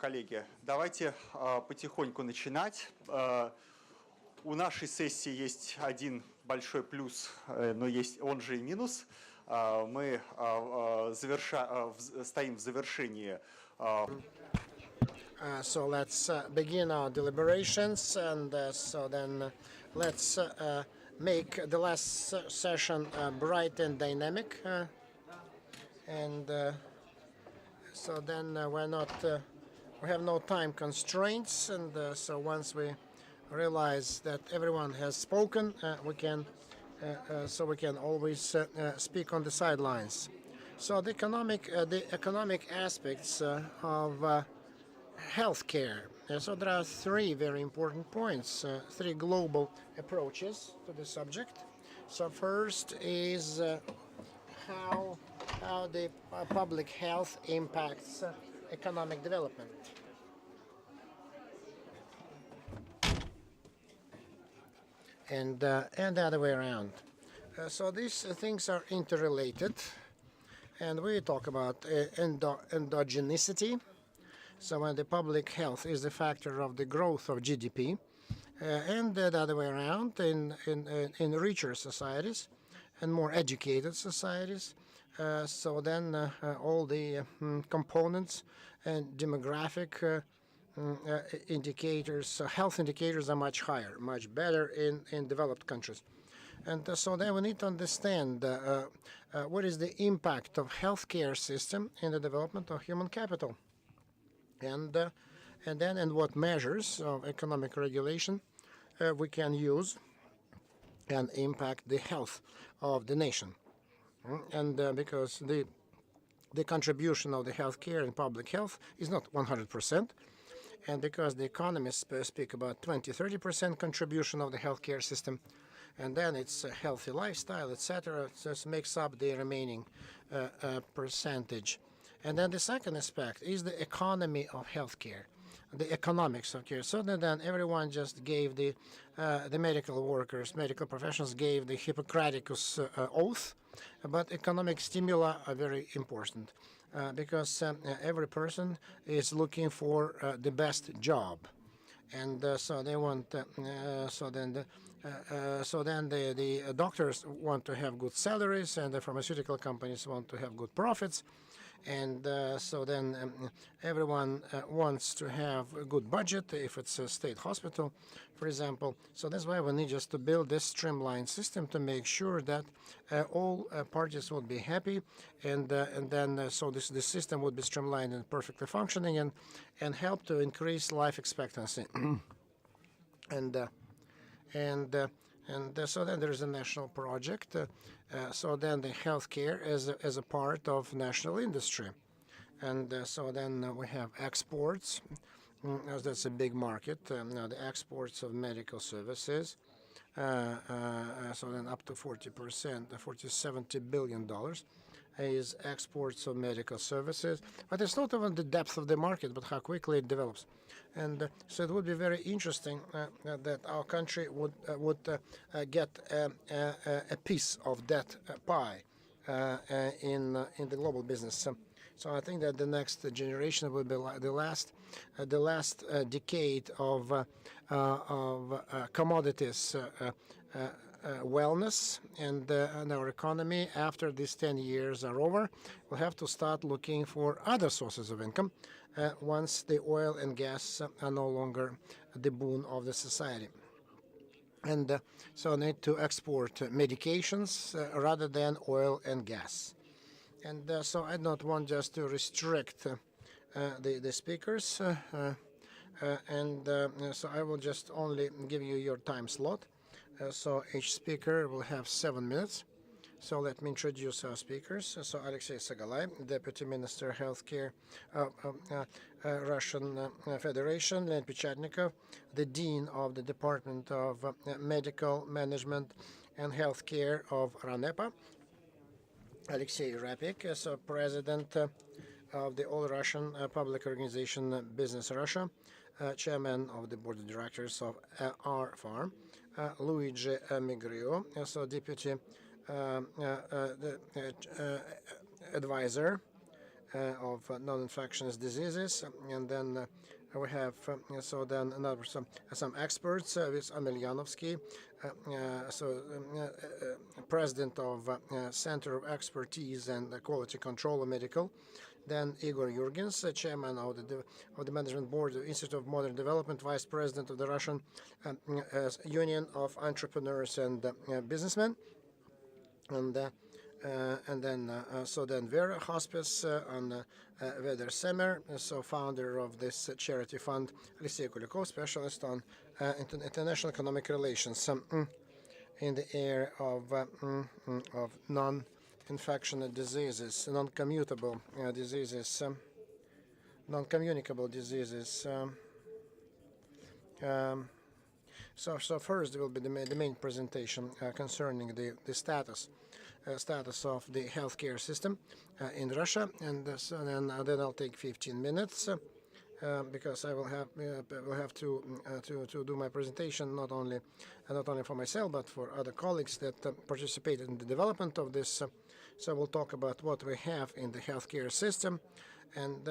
Коллеги, давайте потихоньку начинать. У нашей сессии есть один большой плюс, но есть он же и минус. Мы стоим в завершении. So let's begin our deliberations, and so then let's make the last session bright and dynamic, and so then we have no time constraints, and so once we realize that everyone has spoken, we can always speak on the sidelines. So the economic aspects of healthcare. So there are three very important points, three global approaches to the subject. So first is how the public health impacts economic development. And the other way around. So these things are interrelated, and we talk about endogenicity. So when the public health is the factor of the growth of GDP, and the other way around in richer societies and more educated societies. So then all the components and demographic indicators, health indicators are much higher, much better in developed countries. And so then we need to understand what is the impact of healthcare system in the development of human capital. And what measures of economic regulation we can use and impact the health of the nation. And because the contribution of the healthcare and public health is not 100%, and because the economists speak about 20-30% contribution of the healthcare system, and then it's a healthy lifestyle, etc., just makes up the remaining percentage. And then the second aspect is the economy of healthcare, the economics of care. So then everyone just gave the medical workers, medical professionals gave the Hippocraticus oath, but economic stimuli are very important because every person is looking for the best job. And so they want. So then the doctors want to have good salaries, and the pharmaceutical companies want to have good profits, and so then everyone wants to have a good budget if it's a state hospital, for example. So that's why we need just to build this streamlined system to make sure that all parties would be happy, and then so this system would be streamlined and perfectly functioning, and help to increase life expectancy. And so then there is a national project. So then the healthcare as a part of national industry, and so then we have exports. That's a big market. Now the exports of medical services. So then up to 40%, $70 billion is exports of medical services. But it's not even the depth of the market, but how quickly it develops. And so it would be very interesting that our country would get a piece of that pie in the global business. So I think that the next generation will be the last decade of commodities wellness, and our economy after these 10 years are over will have to start looking for other sources of income once the oil and gas are no longer the boon of the society. And so need to export medications rather than oil and gas. And so I don't want just to restrict the speakers, so I will just only give you your time slot. So each speaker will have 7 minutes. So let me introduce our speakers. So Alexei Sagalai, Deputy Minister Healthcare, Russian Federation, Leonid Pechatnikov, the Dean of the Department of Medical Management and Healthcare of RANEPA, Alexei Rapik, so President of the All-Russian Public Organization Business Russia, Chairman of the Board of Directors of R-Farm, Luigi Migrio, so Deputy Advisor of non-infectious diseases, and then we have some experts with Emelianovsky, president of Center of Expertise and Quality Control of Medical. Then Igor Yurgens, chairman of the management board of Institute of Modern Development, vice president of the Russian Union of Entrepreneurs and Businessmen, and then Vera Hospice on Vedar Semer, founder of this charity fund, Alexei Kulikov, specialist on international economic relations in the area of non-infectious diseases, non-communicable diseases, non-communicable diseases. So first will be the main presentation concerning the status of the healthcare system in Russia, and then I'll take 15 minutes because I will have to do my presentation not only for myself but for other colleagues that participated in the development of this. So we'll talk about what we have in the healthcare system, and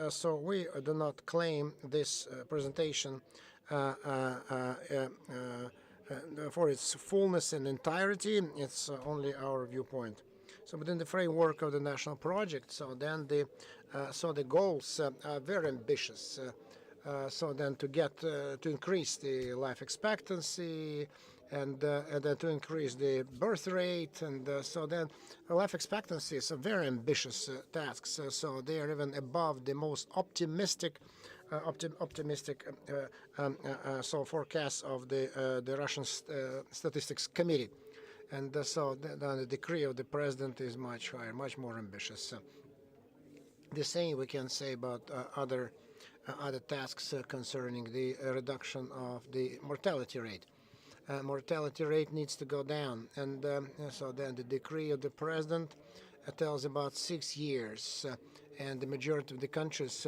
so we do not claim this presentation for its fullness and entirety. It's only our viewpoint. So within the framework of the national project, so then the goals are very ambitious. So then to increase the life expectancy and then to increase the birth rate, and so then life expectancy is a very ambitious tasks. So they are even above the most optimistic forecasts of the Russian Statistics Committee, and so the decree of the president is much higher, much more ambitious. The same we can say about other tasks concerning the reduction of the mortality rate. Mortality rate needs to go down, and so then the decree of the president tells about 6 years. And the majority of the countries,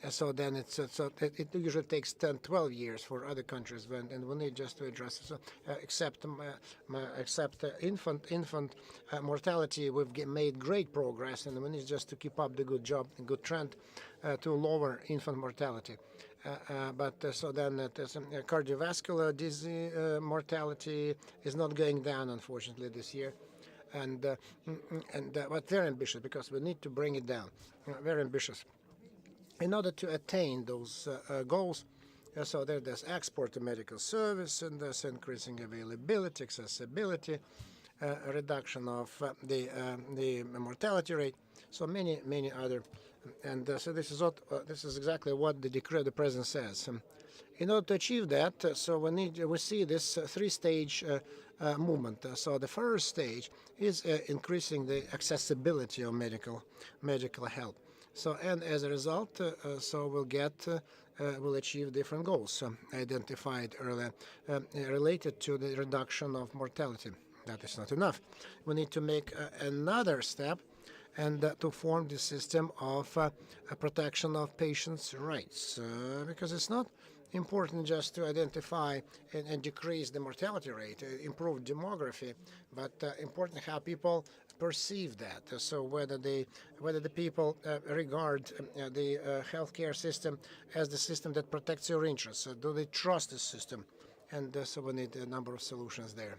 so then it usually takes 10-12 years for other countries, and we need just to address it. So, except infant mortality, we've made great progress, and we need just to keep up the good trend to lower infant mortality. So then cardiovascular disease mortality is not going down, unfortunately, this year. But very ambitious, because we need to bring it down. Very ambitious. In order to attain those goals, so there's export to medical service, and there's increasing availability, accessibility, reduction of the mortality rate. So many other, and so this is exactly what the decree of the president says. In order to achieve that, so we see this three-stage movement. So the first stage is increasing the accessibility of medical help. So, and as a result, so we'll achieve different goals identified earlier related to the reduction of mortality. That is not enough. We need to make another step, and to form the system of protection of patients' rights, because it's not important just to identify and decrease the mortality rate, improve demography, but important how people perceive that. So whether the people regard the healthcare system as the system that protects your interests, do they trust the system? And so we need a number of solutions there.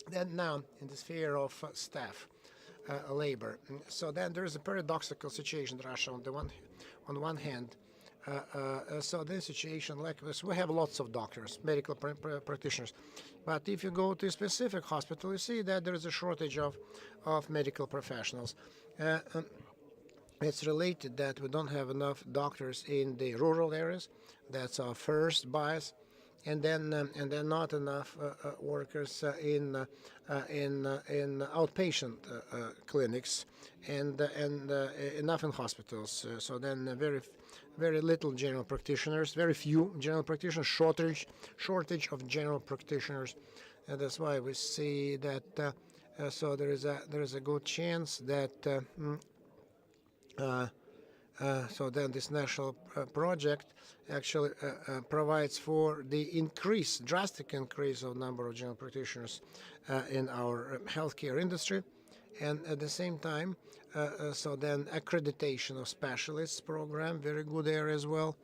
Then now, in the sphere of staff, labor. So then there is a paradoxical situation in Russia. On one hand, so this situation like this, we have lots of doctors, medical practitioners, but if you go to a specific hospital, you see that there is a shortage of medical professionals. It's related that we don't have enough doctors in the rural areas. That's our first bias. And then not enough workers in outpatient clinics, and enough in hospitals. So then very little general practitioners, very few general practitioners, shortage of general practitioners, and that's why we see that. So there is a good chance that. So then this national project actually provides for the drastic increase of number of general practitioners in our healthcare industry, And at the same time, so then accreditation of specialists program, very good there as well,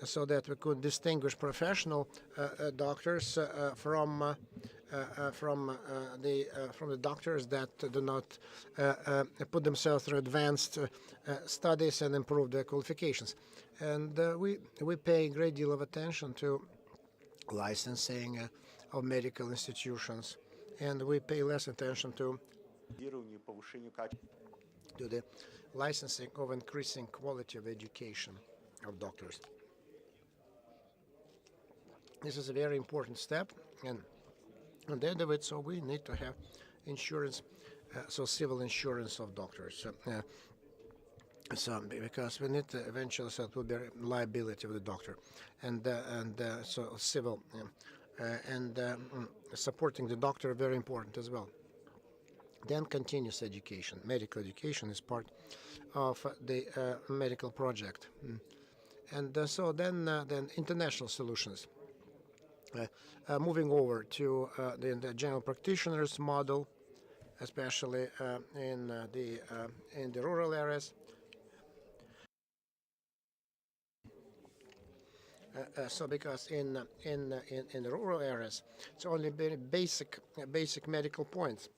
so that we could distinguish professional doctors from the doctors that do not put themselves through advanced studies and improve their qualifications. And we pay a great deal of attention to licensing of medical institutions, and we pay less attention to the licensing of increasing quality of education of doctors. This is a very important step, and at the end of it, so we need to have insurance, so civil insurance of doctors. So because we need to eventually, so it will be liability of the doctor, and so civil, and supporting the doctor very important as well. Then continuous education, medical education is part of the medical project, and so then international solutions. Moving over to the general practitioners model, especially in the rural areas. So because in the rural areas, it's only very basic medical points.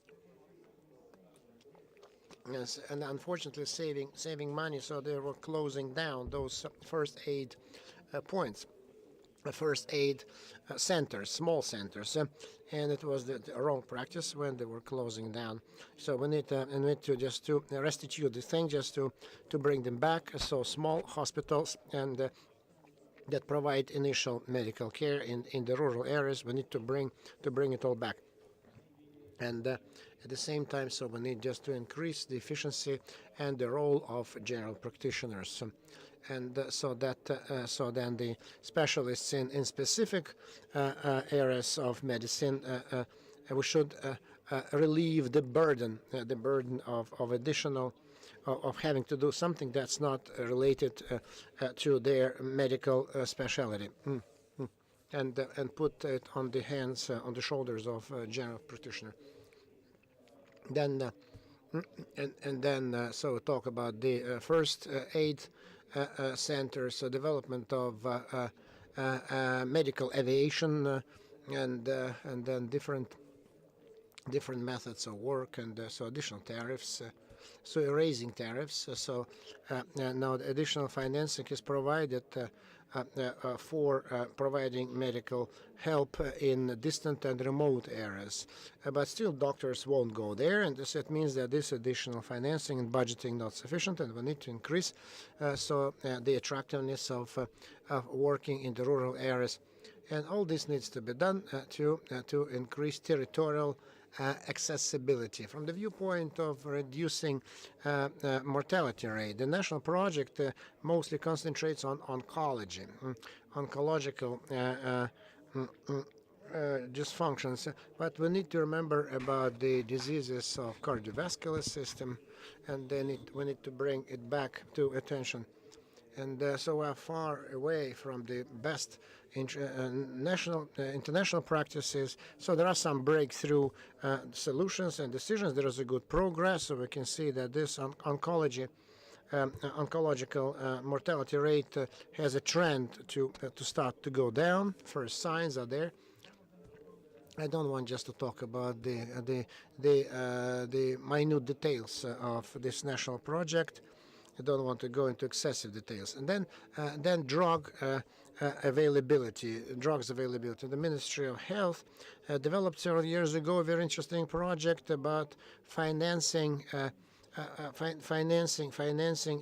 Yes, and unfortunately saving money, so they were closing down those first aid points. First aid centers, small centers, and it was the wrong practice when they were closing down. So we need to just to restitute the thing, just to bring them back. So small hospitals and that provide initial medical care in the rural areas, we need to bring it all back. And at the same time, so we need just to increase the efficiency and the role of general practitioners. And so then the specialists in specific areas of medicine, we should relieve the burden of additional of having to do something that's not related to their medical specialty, and put it on the hands, on the shoulders of general practitioner. Then so talk about the first aid centers, development of medical aviation, and then different methods of work, and so additional tariffs, so raising tariffs. So now the additional financing is provided for providing medical help in distant and remote areas, but still doctors won't go there, and it means that this additional financing and budgeting not sufficient, and we need to increase the attractiveness of working in the rural areas, and all this needs to be done to increase territorial accessibility. From the viewpoint of reducing mortality rate, the national project mostly concentrates on oncology, oncological dysfunctions, but we need to remember about the diseases of cardiovascular system, and then we need to bring it back to attention. And so we're far away from the best international practices. So there are some breakthrough solutions and decisions. There is a good progress. So we can see that this oncological mortality rate has a trend to start to go down. First signs are there. I don't want just to talk about the minute details of this national project. I don't want to go into excessive details. And then drugs availability. The Ministry of Health developed several years ago a very interesting project about financing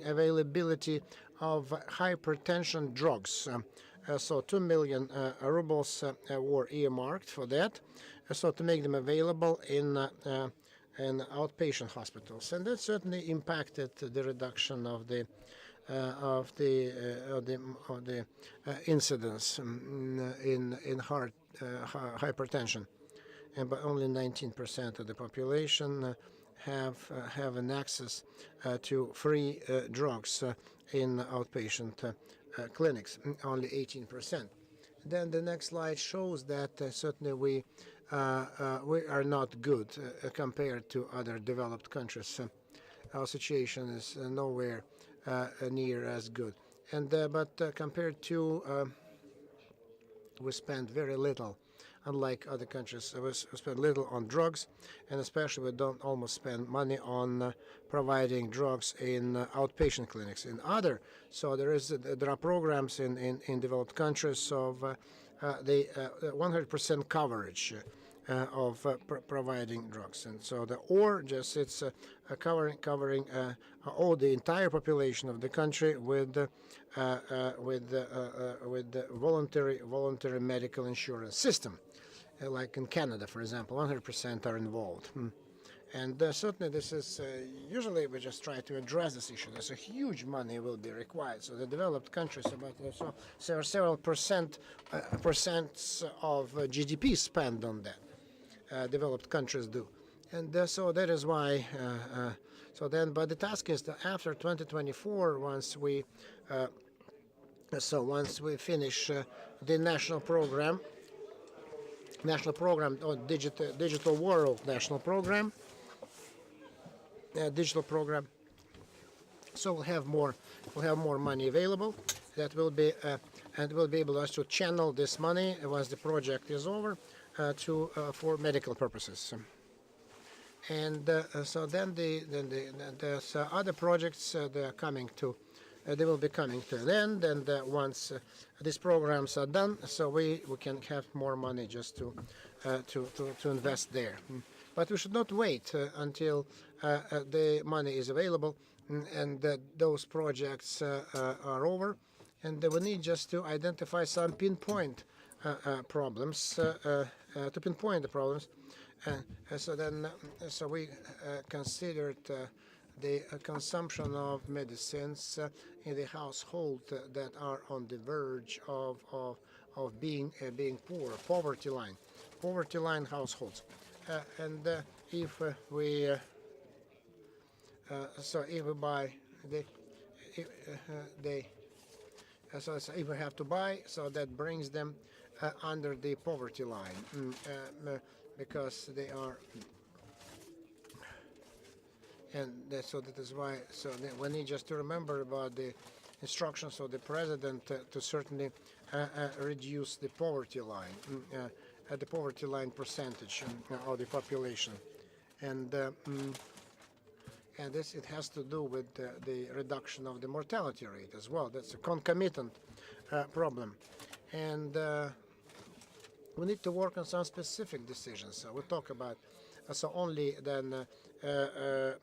availability of hypertension drugs. So 2 million rubles were earmarked for that, so to make them available in outpatient hospitals, and that certainly impacted the reduction of the incidence in heart hypertension, and by only 19% of the population have an access to free drugs in outpatient clinics, only 18%. Then the next slide shows that certainly we are not good compared to other developed countries. Our situation is nowhere near as good. And but compared to we spend very little, unlike other countries. We spend little on drugs, and especially we don't almost spend money on providing drugs in outpatient clinics. In so there are programs in developed countries of the 100% coverage of providing drugs, and so it's covering all the entire population of the country with voluntary medical insurance system, like in Canada, for example, 100% are involved. And certainly this is, usually we just try to address this issue. There's a huge money will be required. So the developed countries, about several percents of GDP spend on that. Developed countries do. And so that is why, but the task is that after 2024, once we finish the national program or digital world national program, digital program. So we'll have more money available. That will be and we'll be able to channel this money once the project is over for medical purposes. And so then the other projects they are coming to. They will be coming to an end, and once these programs are done, so we can have more money just to invest there. But we should not wait until the money is available and those projects are over, and we need just to identify some pinpoint problems, to pinpoint the problems. So we considered the consumption of medicines in the household that are on the verge of being poor, poverty line households, and if we buy if we have to buy, so that brings them under the poverty line because they are. And so that is why. So we need just to remember about the instructions of the president to certainly reduce the poverty line, at the poverty line percentage of the population, and this it has to do with the reduction of the mortality rate as well. That's a concomitant problem, and we need to work on some specific decisions. So we talk about. So only then, the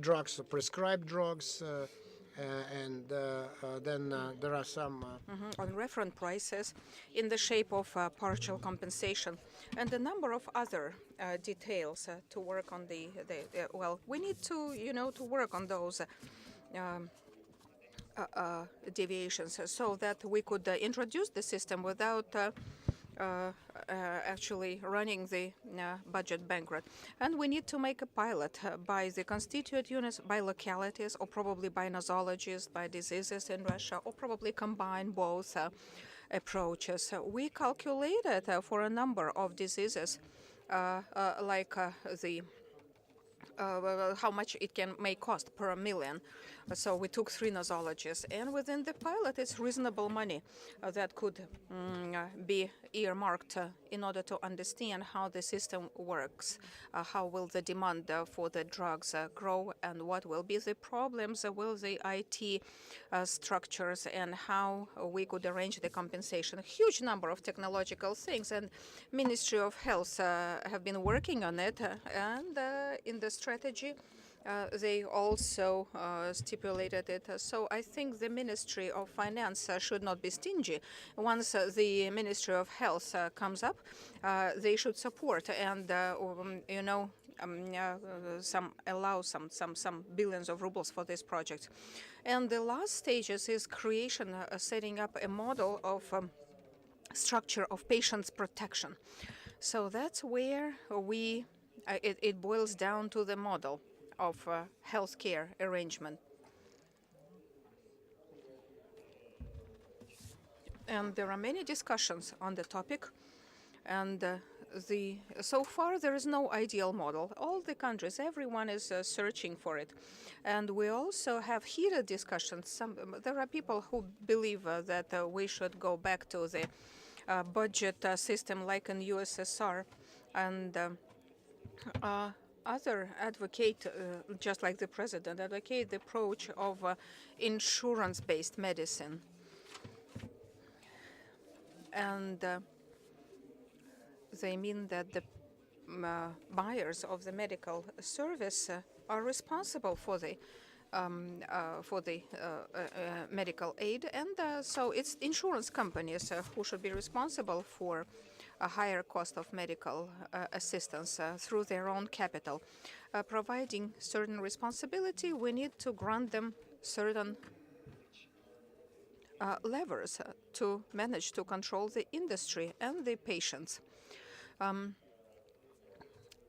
drugs, prescribed drugs, and then there are some on reference prices in the shape of partial compensation, and a number of other details to work on well, we need to to work on those deviations so that we could introduce the system without. Actually running the budget bankrupt. And we need to make a pilot by the constituent units, by localities, or probably by nosologists, by diseases in Russia, or probably combine both approaches. We calculated for a number of diseases like how much it may cost per million. So we took 3 nosologists, and within the pilot, it's reasonable money that could be earmarked in order to understand how the system works, how will the demand for the drugs grow, and what will be the problems with the IT structures, and how we could arrange the compensation. A huge number of technological things, and Ministry of Health have been working on it, and in the strategy they also stipulated it. So I think the Ministry of Finance should not be stingy. Once the Ministry of Health comes up, they should support and allow some billions of rubles for this project. And the last stages is creation, setting up a model of structure of patients' protection. So that's where it boils down to the model of healthcare arrangement. And there are many discussions on the topic. And so far, there is no ideal model. All the countries, everyone is searching for it. And we also have heated discussions. There are people who believe that we should go back to the budget system like in USSR. And other advocate, just like the president, advocate the approach of insurance-based medicine. And they mean that the buyers of the medical service are responsible for the medical aid, and so it's insurance companies who should be responsible for a higher cost of medical assistance through their own capital. Providing certain responsibility, we need to grant them certain levers to manage to control the industry and the patients.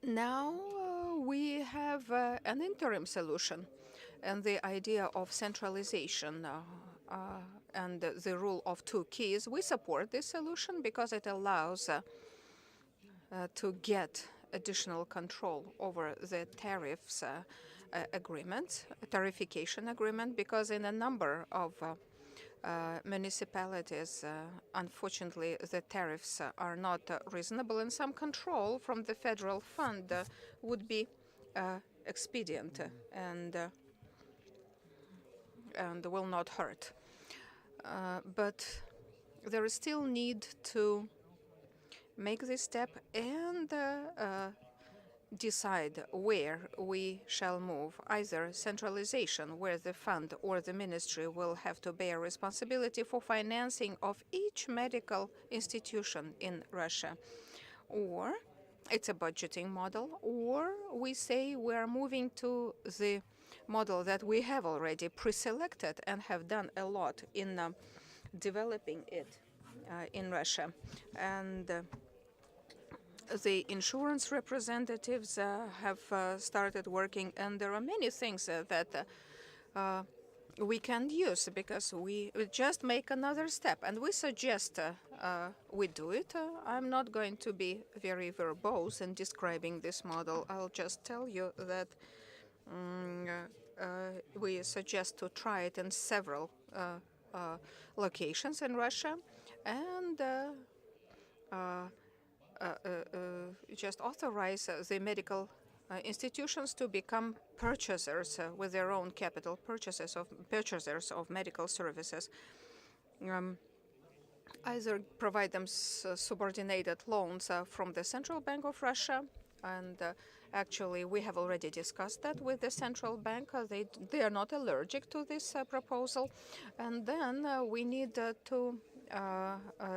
Now we have an interim solution, and the idea of centralization and the rule of two keys. We support this solution because it allows to get additional control over the tariffs agreement, tariffication agreement, because in a number of municipalities, unfortunately, the tariffs are not reasonable, and some control from the federal fund would be expedient and will not hurt. But there is still need to make this step and decide where we shall move, either centralization, where the fund or the ministry will have to bear responsibility for financing of each medical institution in Russia, or it's a budgeting model, or we say we are moving to the model that we have already pre-selected and have done a lot in developing it in Russia. And the insurance representatives have started working, and there are many things that we can use because we just make another step, and we suggest we do it. I'm not going to be very verbose in describing this model. I'll just tell you that we suggest to try it in several locations in Russia, and just authorize the medical institutions to become purchasers with their own capital, purchasers of medical services. Either provide them subordinated loans from the Central Bank of Russia, and actually we have already discussed that with the Central Bank. They are not allergic to this proposal, and then we need to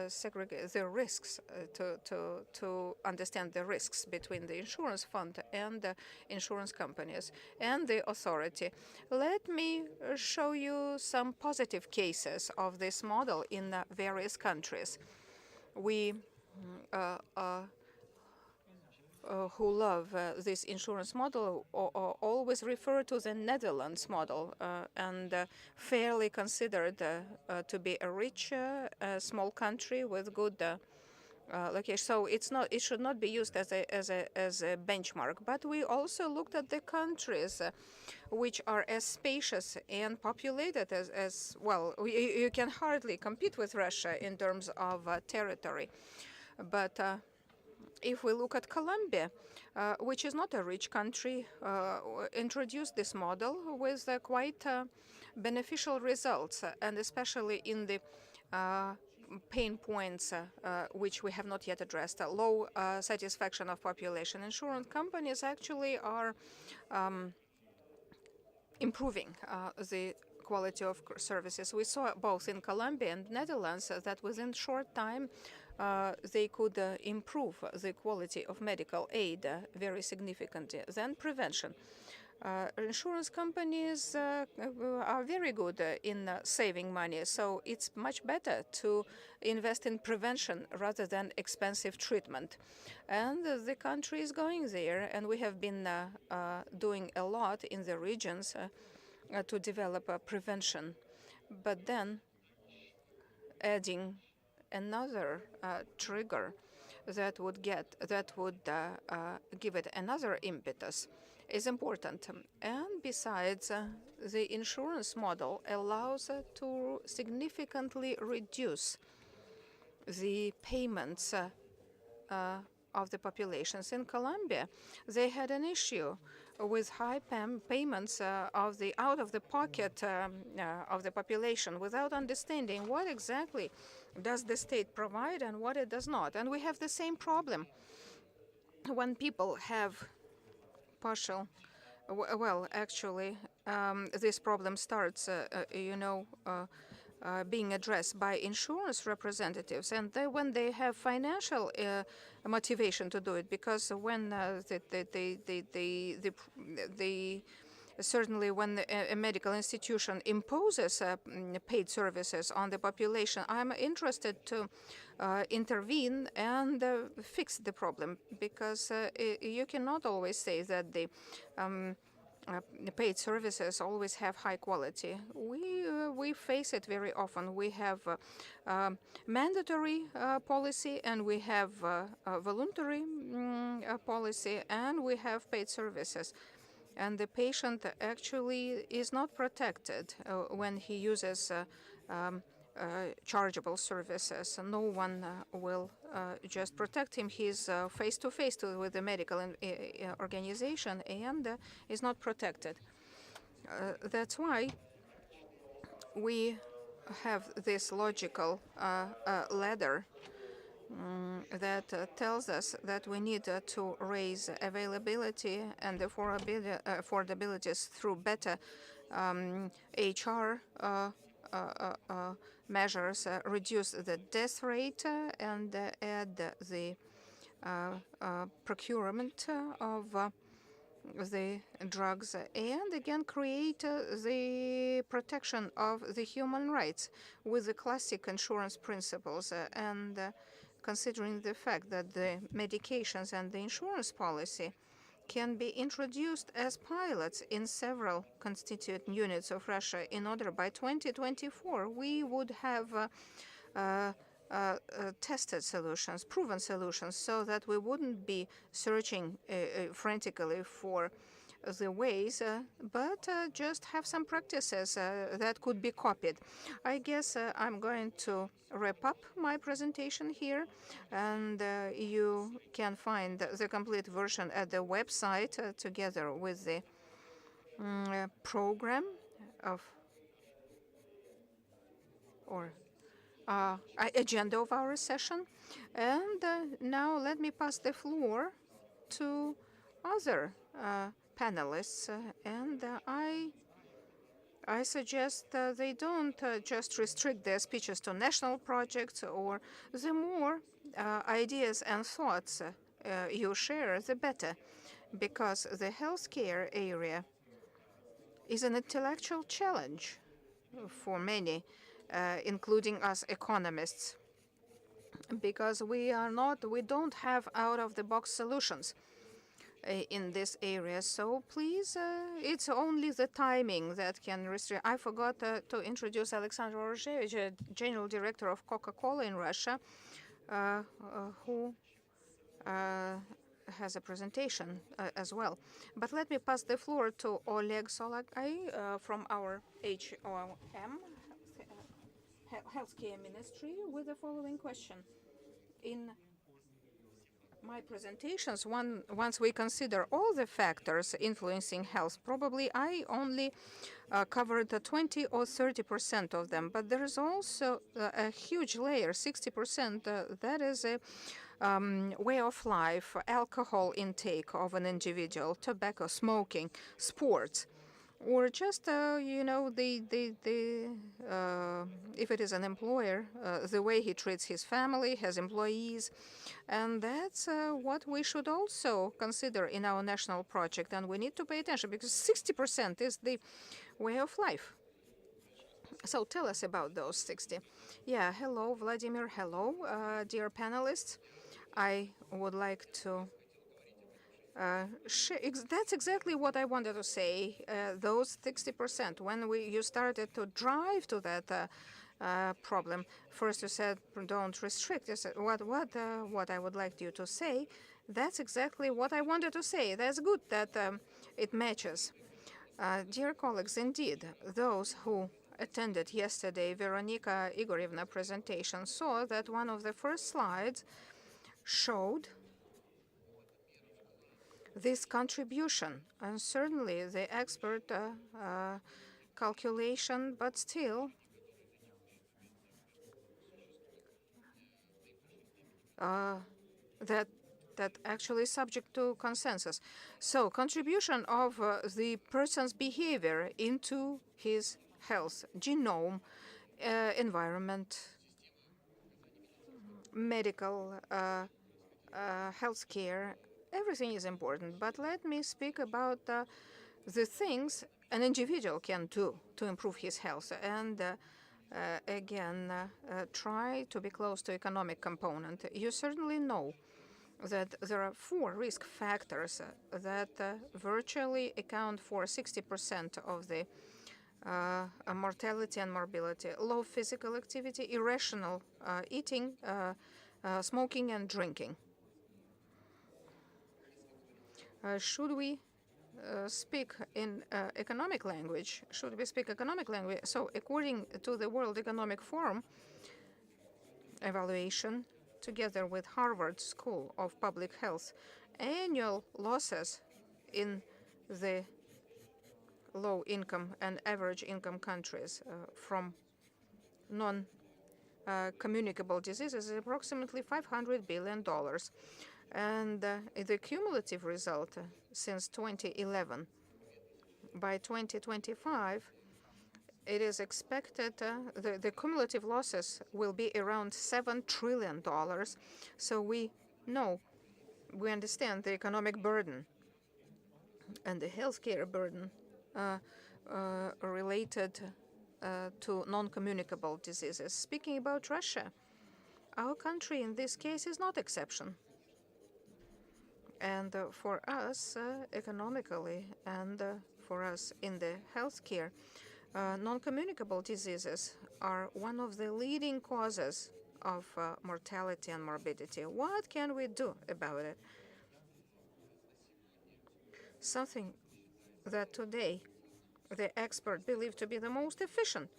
segregate the risks, to understand the risks between the insurance fund and the insurance companies and the authority. Let me show you some positive cases of this model in various countries. We who love this insurance model always refer to the Netherlands model, and fairly considered to be a rich, small country with good location. So it should not be used as a benchmark. But we also looked at the countries which are as spacious and populated as well. You can hardly compete with Russia in terms of territory, but if we look at Colombia, which is not a rich country, introduced this model with quite beneficial results, and especially in the pain points which we have not yet addressed. Low satisfaction of population. Insurance companies actually are improving the quality of services. We saw both in Colombia and Netherlands that within short time they could improve the quality of medical aid very significantly. Then prevention. Insurance companies are very good in saving money, so it's much better to invest in prevention rather than expensive treatment. And the country is going there, and we have been doing a lot in the regions to develop prevention. But then adding another trigger that would give it another impetus is important. And besides, the insurance model allows to significantly reduce the payments of the populations. In Colombia, they had an issue with high payments of the out-of-the-pocket of the population without understanding what exactly does the state provide and what it does not. And we have the same problem when people have partial. Well, actually, this problem starts, being addressed by insurance representatives, and when they have financial motivation to do it, because when certainly when a medical institution imposes paid services on the population, I'm interested to intervene and fix the problem, because you cannot always say that the paid services always have high quality. We face it very often. We have mandatory policy, and we have voluntary policy, and we have paid services. And the patient actually is not protected when he uses chargeable services. No one will just protect him. He's face-to-face with the medical organization and is not protected. That's why we have this logical ladder that tells us that we need to raise availability and affordabilities through better HR measures, reduce the death rate, and add the procurement of the drugs, and again create the protection of the human rights with the classic insurance principles, and considering the fact that the medications and the insurance policy can be introduced as pilots in several constituent units of Russia in order by 2024 we would have tested solutions, proven solutions, so that we wouldn't be searching frantically for the ways, but just have some practices that could be copied. I guess I'm going to wrap up my presentation here, and you can find the complete version at the website together with the program of or agenda of our session. And now let me pass the floor to other panelists, and I suggest they don't just restrict their speeches to national projects, or the more ideas and thoughts you share, the better, because the healthcare area is an intellectual challenge for many, including us economists, because we don't have out-of-the-box solutions in this area. So please, it's only the timing that can restrict. I forgot to introduce Alexander Orozhevich, General Director of Coca-Cola in Russia, who has a presentation as well. But let me pass the floor to Oleg Solagay from our HOM, Healthcare Ministry, with the following question. In my presentations, once we consider all the factors influencing health, probably I only covered 20 or 30% of them, but there is also a huge layer, 60%, that is a way of life, alcohol intake of an individual, tobacco, smoking, sports, or just if it is an employer, the way he treats his family, his employees, and that's what we should also consider in our national project, and we need to pay attention because 60% is the way of life. So tell us about those 60. Yeah, hello, Vladimir. Hello, dear panelists. I would like to that's exactly what I wanted to say. Those 60%. When you started to drive to that problem. First, you said don't restrict. You said what I would like you to say. That's exactly what I wanted to say. That's good that it matches. Dear colleagues, indeed, those who attended yesterday Veronika Igorevna presentation saw that one of the first slides showed this contribution, and certainly the expert calculation, but still that actually is subject to consensus. So contribution of the person's behavior into his health, genome, environment, medical, healthcare, everything is important. But let me speak about the things an individual can do to improve his health. And again, try to be close to economic component. You certainly know that there are 4 risk factors that virtually account for 60% of the mortality and morbidity: low physical activity, irrational eating, smoking and drinking. Should we speak in economic language? Should we speak economic language? So according to the World Economic Forum evaluation, together with Harvard School of Public Health, annual losses in the low-income and average-income countries from non-communicable diseases is approximately $500 billion. And the cumulative result since 2011, by 2025, it is expected the cumulative losses will be around $7 trillion. So we understand the economic burden and the healthcare burden related to non-communicable diseases. Speaking about Russia, our country in this case is not exception. And for us economically and for us in the healthcare, non-communicable diseases are one of the leading causes of mortality and morbidity. What can we do about it? Something that today the experts believe to be the most efficient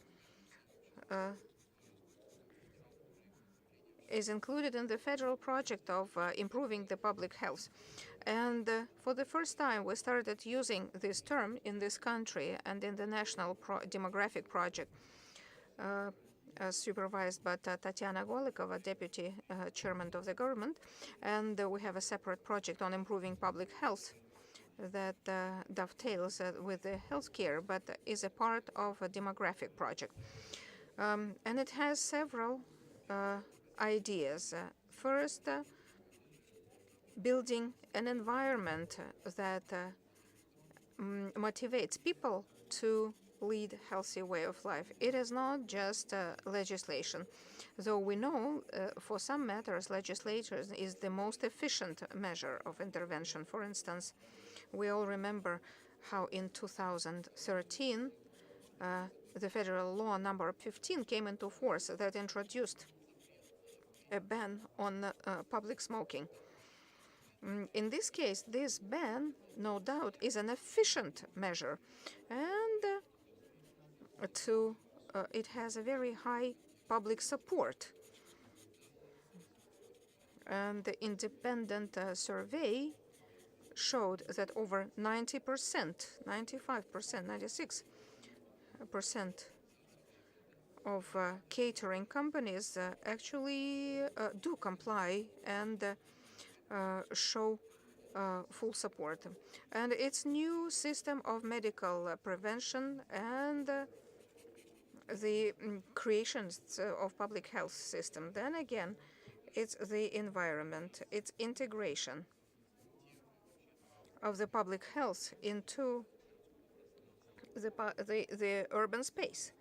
is included in the federal project of improving the public health. And for the first time, we started using this term in this country and in the national demographic project supervised by Tatiana Golikova, deputy chairman of the government. And we have a separate project on improving public health that dovetails with the healthcare, but is a part of a demographic project. And it has several ideas. First, building an environment that motivates people to lead a healthy way of life. It is not just legislation, though we know for some matters legislation is the most efficient measure of intervention. For instance, we all remember how in 2013 the federal law number 15 came into force that introduced a ban on public smoking. In this case, this ban, no doubt, is an efficient measure, and it has a very high public support. And the independent survey showed that over 90%, 95%, 96% of catering companies actually do comply and show full support. And its new system of medical prevention and the creations of public health system. Then again, it's the environment, it's integration of the public health into the urban space.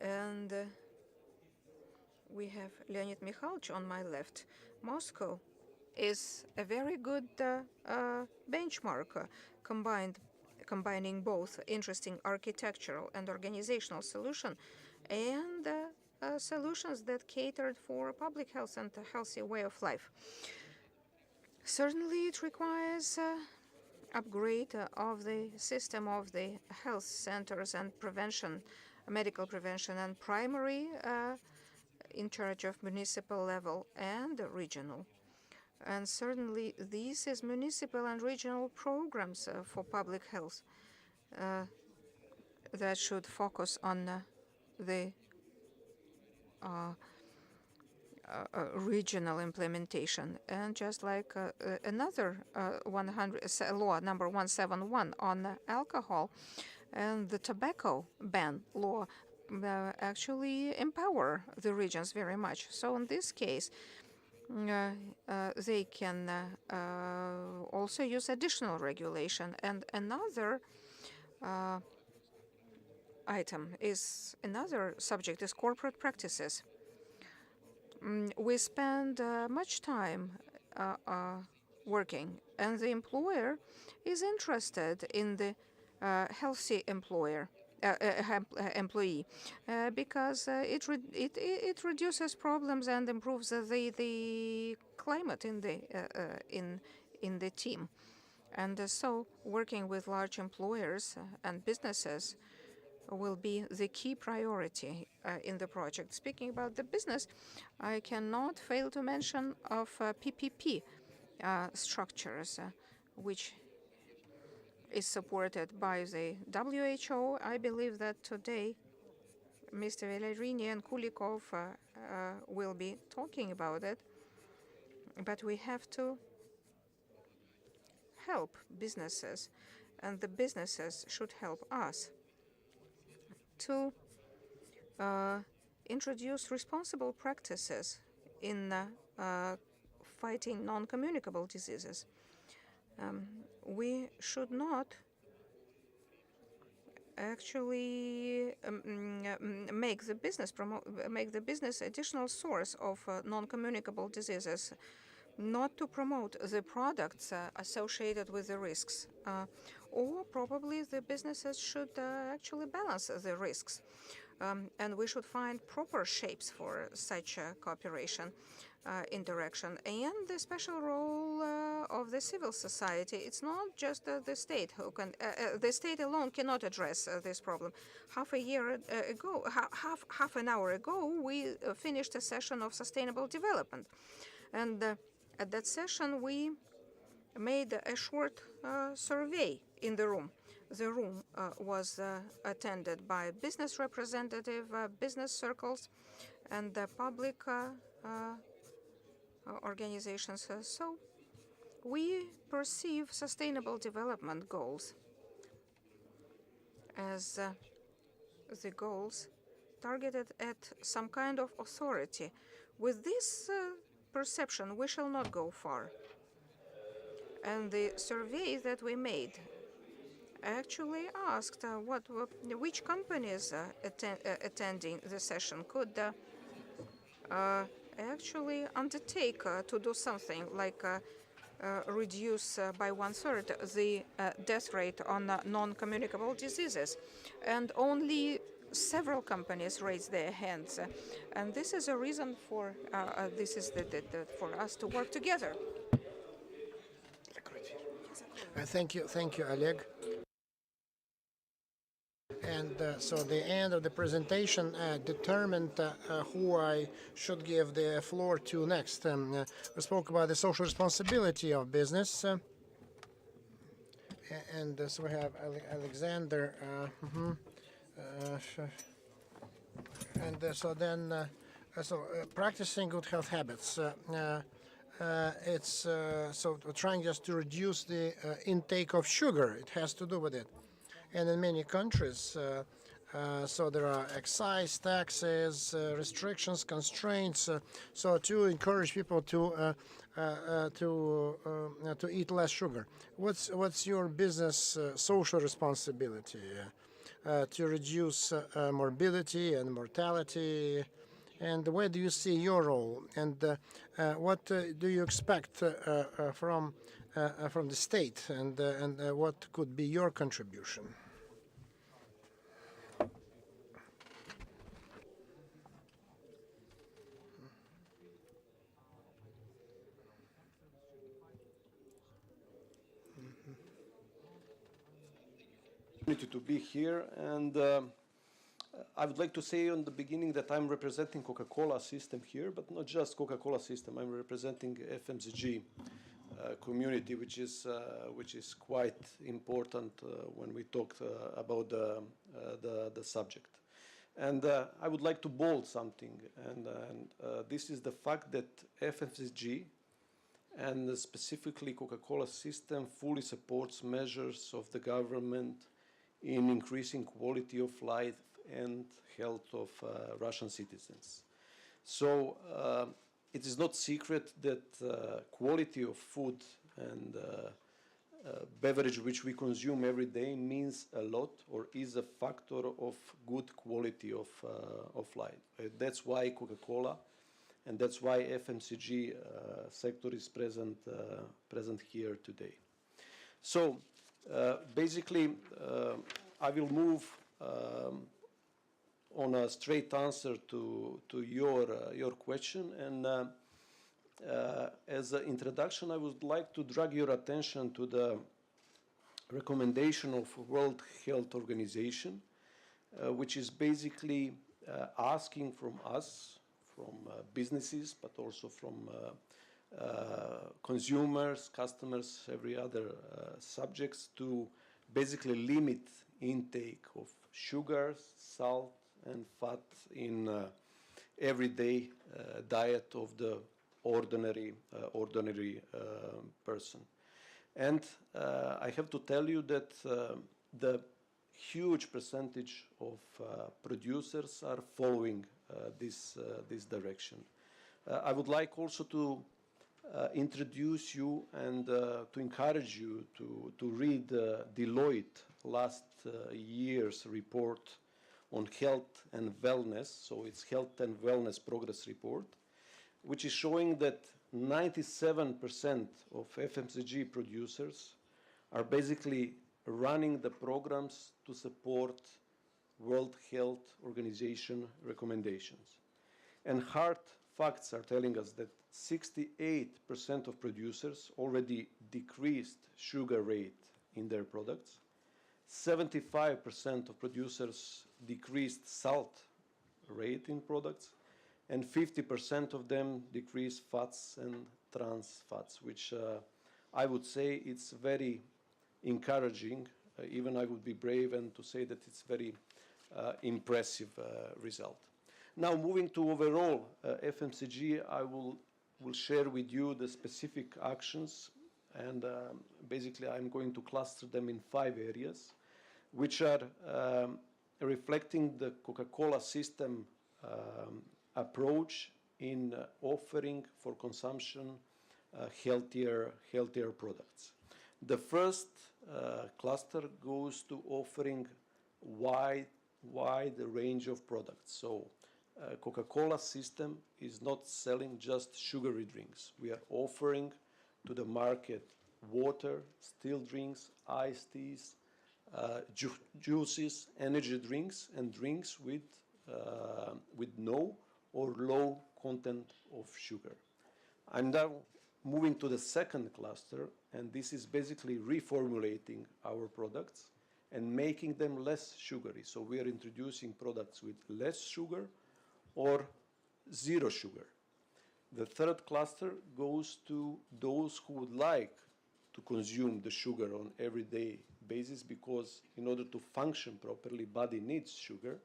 And we have Leonid Mikhailовich on my left. Moscow is a very good benchmark, combining both interesting architectural and organizational solution and solutions that catered for public health and a healthy way of life. Certainly, it requires upgrade of the system of the health centers and prevention, medical prevention and primary in charge of municipal level and regional. And certainly, this is municipal and regional programs for public health that should focus on the regional implementation. And just like another law number 171 on alcohol and the tobacco ban law actually empower the regions very much. So in this case, they can also use additional regulation. And another another subject is corporate practices. We spend much time working, and the employer is interested in the healthy employee because it reduces problems and improves the climate in the team. And so working with large employers and businesses will be the key priority in the project. Speaking about the business, I cannot fail to mention of PPP structures, which is supported by the WHO. I believe that today Mr. Vladimir and Kulikov will be talking about it, but we have to help businesses, and the businesses should help us to introduce responsible practices in fighting non-communicable diseases. We should not actually make the business additional source of non-communicable diseases, not to promote the products associated with the risks. Or probably the businesses should actually balance the risks. And we should find proper shapes for such cooperation, interaction, and the special role of the civil society. It's not just the state who can. The state alone cannot address this problem. Half an hour ago, we finished a session of sustainable development, and at that session we made a short survey in the room. The room was attended by business representative, business circles, and the public organizations. So we perceive sustainable development goals as the goals targeted at some kind of authority. With this perception, we shall not go far. And the survey that we made actually asked which companies attending the session could actually undertake to do something like reduce by 1/3 the death rate on non-communicable diseases. And only several companies raised their hands. And this is a reason for for us to work together. Thank you, Oleg. And so the end of the presentation determined who I should give the floor to next. We spoke about the social responsibility of business. And so we have Alexander. And so then, practicing good health habits. It's so trying just to reduce the intake of sugar. It has to do with it. And in many countries, so there are excise taxes, restrictions, constraints. So to encourage people to eat less sugar. What's your business social responsibility to reduce morbidity and mortality? And where do you see your role? And what do you expect from the state? And what could be your contribution? To be here, and I would like to say on the beginning that I'm representing Coca-Cola system here, but not just Coca-Cola system. I'm representing FMCG community, which is quite important when we talk about the subject. And I would like to bold something, and this is the fact that FMCG and specifically Coca-Cola system fully supports measures of the government in increasing quality of life and health of Russian citizens. So it is not secret that quality of food and beverage which we consume every day means a lot, or is a factor of good quality of life. That's why Coca-Cola and that's why FMCG sector is present here today. So basically, I will move on a straight answer to your question, and as an introduction, I would like to drag your attention to the recommendation of World Health Organization, which is basically asking from us, from businesses, but also from consumers, customers, every other subjects, to basically limit intake of sugars, salt, and fat in everyday diet of the ordinary person. And I have to tell you that the huge percentage of producers are following this direction. I would like also to introduce you and to encourage you to read Deloitte last year's report on health and wellness. So it's Health and Wellness Progress Report, which is showing that 97% of FMCG producers are basically running the programs to support World Health Organization recommendations. And hard facts are telling us that 68% of producers already decreased sugar rate in their products. 75% of producers decreased salt rate in products, and 50% of them decreased fats and trans fats, which I would say it's very encouraging. Even I would be brave and to say that it's very impressive result. Now, moving to overall FMCG, I will share with you the specific actions, and basically I'm going to cluster them in 5 areas, which are reflecting the Coca-Cola system approach in offering for consumption healthier products. The first cluster goes to offering wide range of products. So Coca-Cola system is not selling just sugary drinks. We are offering to the market water, still drinks, iced teas, juices, energy drinks, and drinks with no or low content of sugar. I'm now moving to the second cluster, and this is basically reformulating our products and making them less sugary. So we are introducing products with less sugar or zero sugar. The third cluster goes to those who would like to consume the sugar on everyday basis, because in order to function properly, body needs sugar,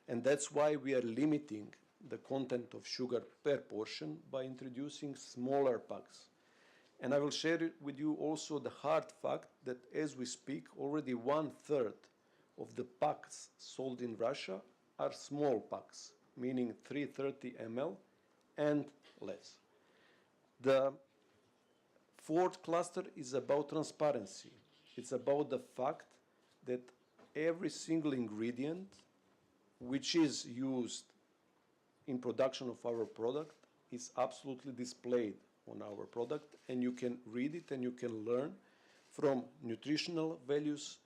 and that's why we are limiting the content of sugar per portion by introducing smaller packs. And I will share with you also the hard fact that as we speak, already 1/3 of the packs sold in Russia are small packs, meaning 330 ml and less. The fourth cluster is about transparency. It's about the fact that every single ingredient which is used in production of our product is absolutely displayed on our product, and you can read it and you can learn from nutritional values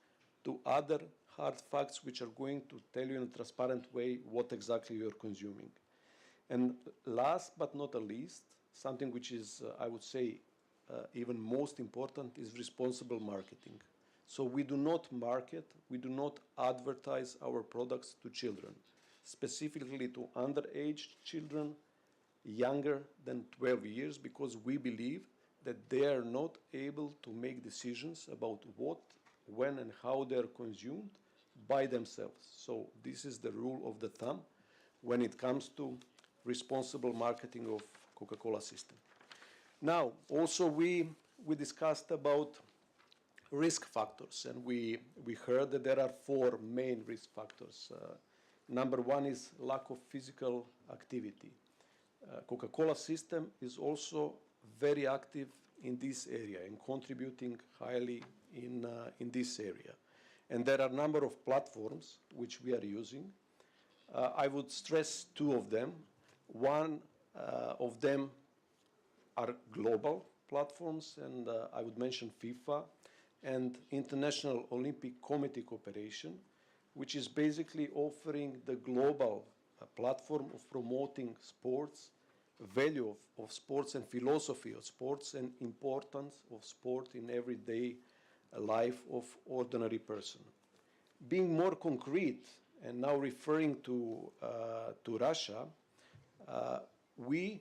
to other hard facts which are going to tell you in a transparent way what exactly you're consuming. And last but not the least, something which is, I would say, even most important, is responsible marketing. So we do not market, we do not advertise our products to children, specifically to underage children, younger than 12 years, because we believe that they are not able to make decisions about what, when, and how they are consumed by themselves. So this is the rule of the thumb when it comes to responsible marketing of Coca-Cola system. Now, also we discussed about risk factors, and we heard that there are 4 main risk factors. Number 1 is lack of physical activity. Coca-Cola system is also very active in this area and contributing highly in this area. And there are a number of platforms which we are using. I would stress 2 of them. One of them are global platforms, and I would mention FIFA and International Olympic Committee cooperation, which is basically offering the global platform of promoting sports, value of sports and philosophy of sports, and importance of sport in everyday life of ordinary person. Being more concrete, and now referring to Russia, we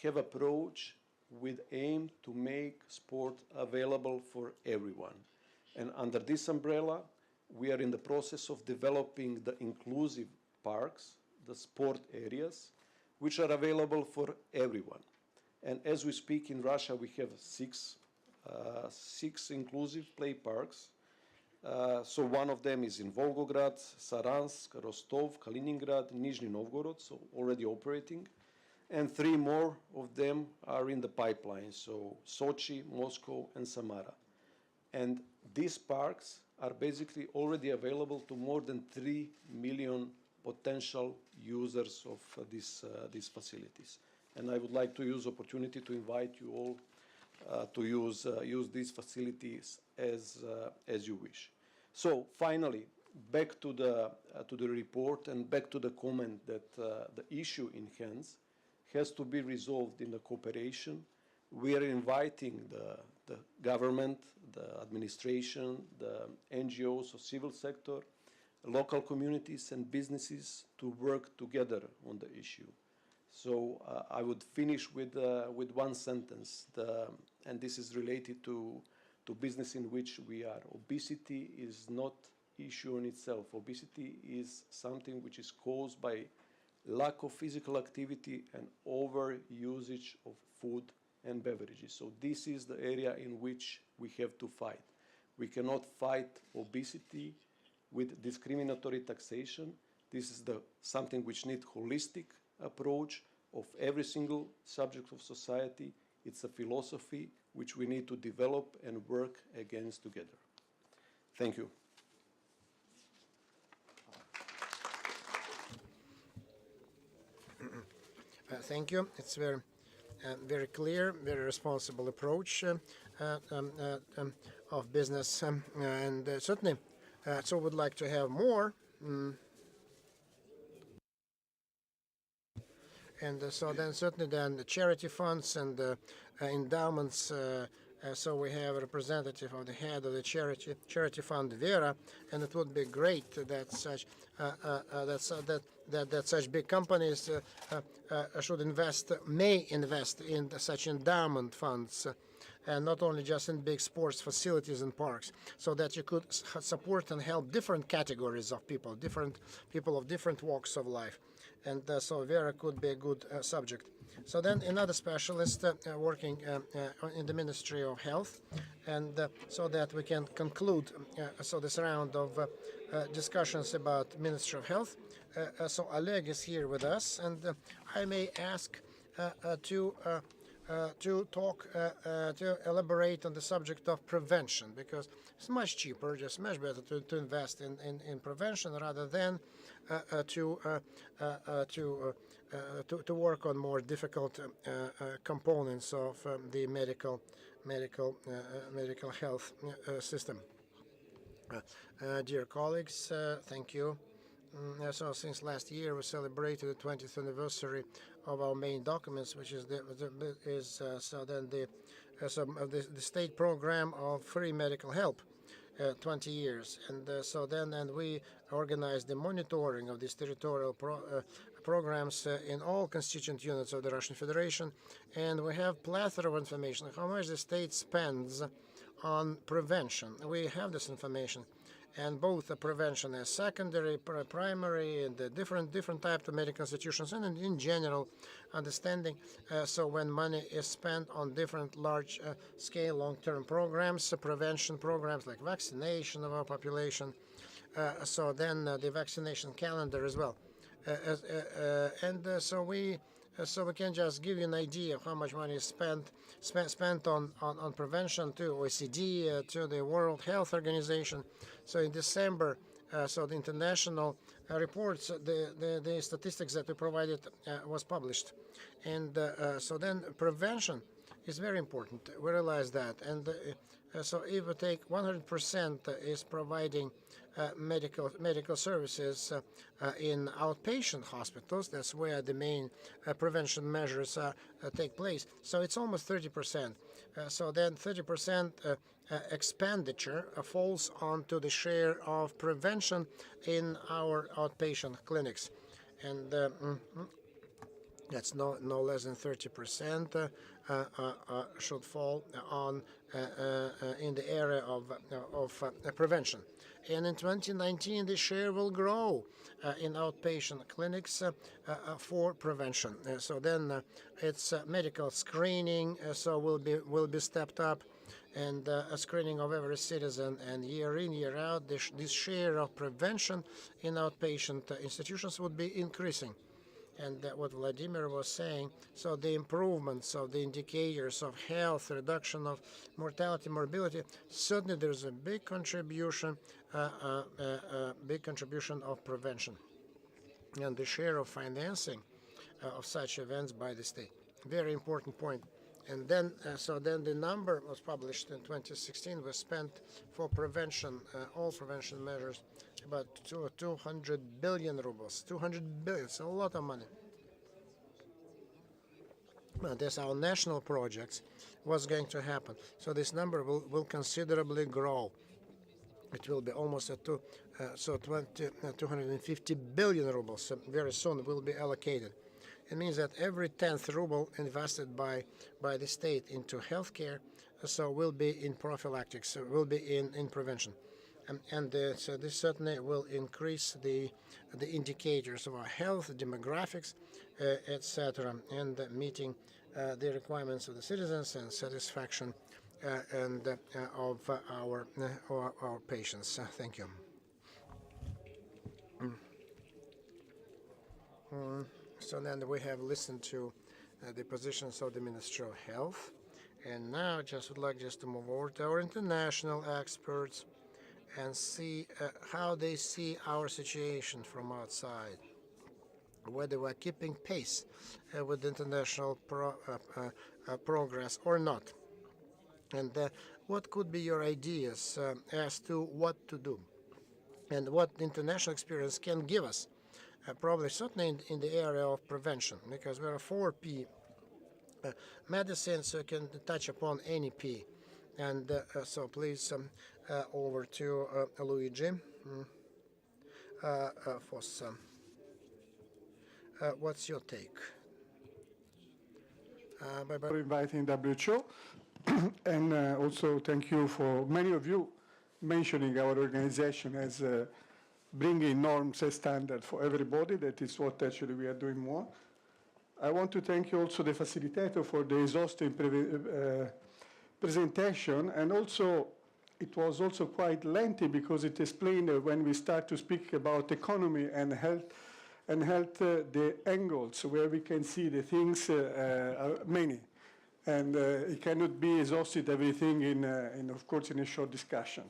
have approach with aim to make sport available for everyone. And under this umbrella, we are in the process of developing the inclusive parks, the sport areas, which are available for everyone. And as we speak in Russia, we have six inclusive play parks. So one of them is in Volgograd, Saransk, Rostov, Kaliningrad, Nizhny Novgorod, so already operating. And 3 more of them are in the pipeline, so Sochi, Moscow, and Samara. And these parks are basically already available to more than 3 million potential users of these facilities. And I would like to use opportunity to invite you all to use these facilities as you wish. So finally, back to the report and back to the comment that the issue in hands has to be resolved in the cooperation. We are inviting the government, the administration, the NGOs or civil sector, local communities and businesses to work together on the issue. So I would finish with one sentence, and this is related to business in which we are. Obesity is not issue in itself. Obesity is something which is caused by lack of physical activity and over usage of food and beverages. So this is the area in which we have to fight. We cannot fight obesity with discriminatory taxation. This is something which needs holistic approach of every single subject of society. It's a philosophy which we need to develop and work against together. Thank you. Thank you. It's very clear, very responsible approach of business, and certainly, so would like to have more. And so then certainly then the charity funds and endowments. So we have a representative of the head of the charity fund, Vera, and it would be great that such big companies may invest in such endowment funds, and not only just in big sports facilities and parks, so that you could support and help different categories of people, different people of different walks of life. And so Vera could be a good subject. So then another specialist working in the Ministry of Health, and so that we can conclude so this round of discussions about Ministry of Health. So Oleg is here with us, and I may ask to talk, to elaborate on the subject of prevention, because it's much cheaper, just much better to invest in prevention rather than to work on more difficult components of the medical health system. Dear colleagues, thank you. So since last year we celebrated the 20th anniversary of our main documents, which is the state program of free medical help. 20 years. And and we organized the monitoring of these territorial programs in all constituent units of the Russian Federation, and we have plethora of information how much the state spends on prevention. We have this information, and both the prevention as secondary, primary, and the different types of medical institutions, and in general understanding. So when money is spent on different large-scale long-term programs, prevention programs like vaccination of our population, the vaccination calendar as well. So we can just give you an idea of how much money is spent on prevention to OECD, to the World Health Organization. So in December, the international reports, the statistics that we provided was published. And then prevention is very important. We realize that. And so if we take 100% is providing medical services in outpatient hospitals, that's where the main prevention measures take place. So it's almost 30%. So then 30% expenditure falls onto the share of prevention in our outpatient clinics. And that's no less than 30% should fall on in the area of prevention. And in 2019, the share will grow in outpatient clinics for prevention. So then it's medical screening, so will be stepped up, and a screening of every citizen. And year in, year out, this share of prevention in outpatient institutions would be increasing. And what Vladimir was saying, so the improvements of the indicators of health, reduction of mortality, morbidity, certainly there's a big contribution of prevention, and the share of financing of such events by the state. Very important point. And then, then the number was published in 2016. Was spent for prevention, all prevention measures, about 200 billion rubles. 200 billion, it's a lot of money. That's our national projects. What's going to happen? So this number will considerably grow. It will be almost at 250 billion rubles. So very soon will be allocated. It means that every 10th ruble invested by the state into healthcare, so will be in prophylactics, will be in prevention. So this certainly will increase the indicators of our health, demographics, etc., and meeting the requirements of the citizens and satisfaction of our patients. Thank you. So then we have listened to the positions of the Ministry of Health, and now just would like to move over to our international experts and see how they see our situation from outside, whether we're keeping pace with international progress or not, and what could be your ideas as to what to do, and what international experience can give us, probably certainly in the area of prevention, because there are 4 P medicine, so you can touch upon any P. And so please over to Luigi Fossa. What's your take? For inviting WHO, and also thank you for many of you mentioning our organization as bringing norms and standards for everybody. That is what actually we are doing more. I want to thank you also the facilitator for the exhaustive presentation, and also it was also quite lengthy because it explained when we start to speak about economy and health, the angles where we can see the things are many, and it cannot be exhausted everything in of course in a short discussion.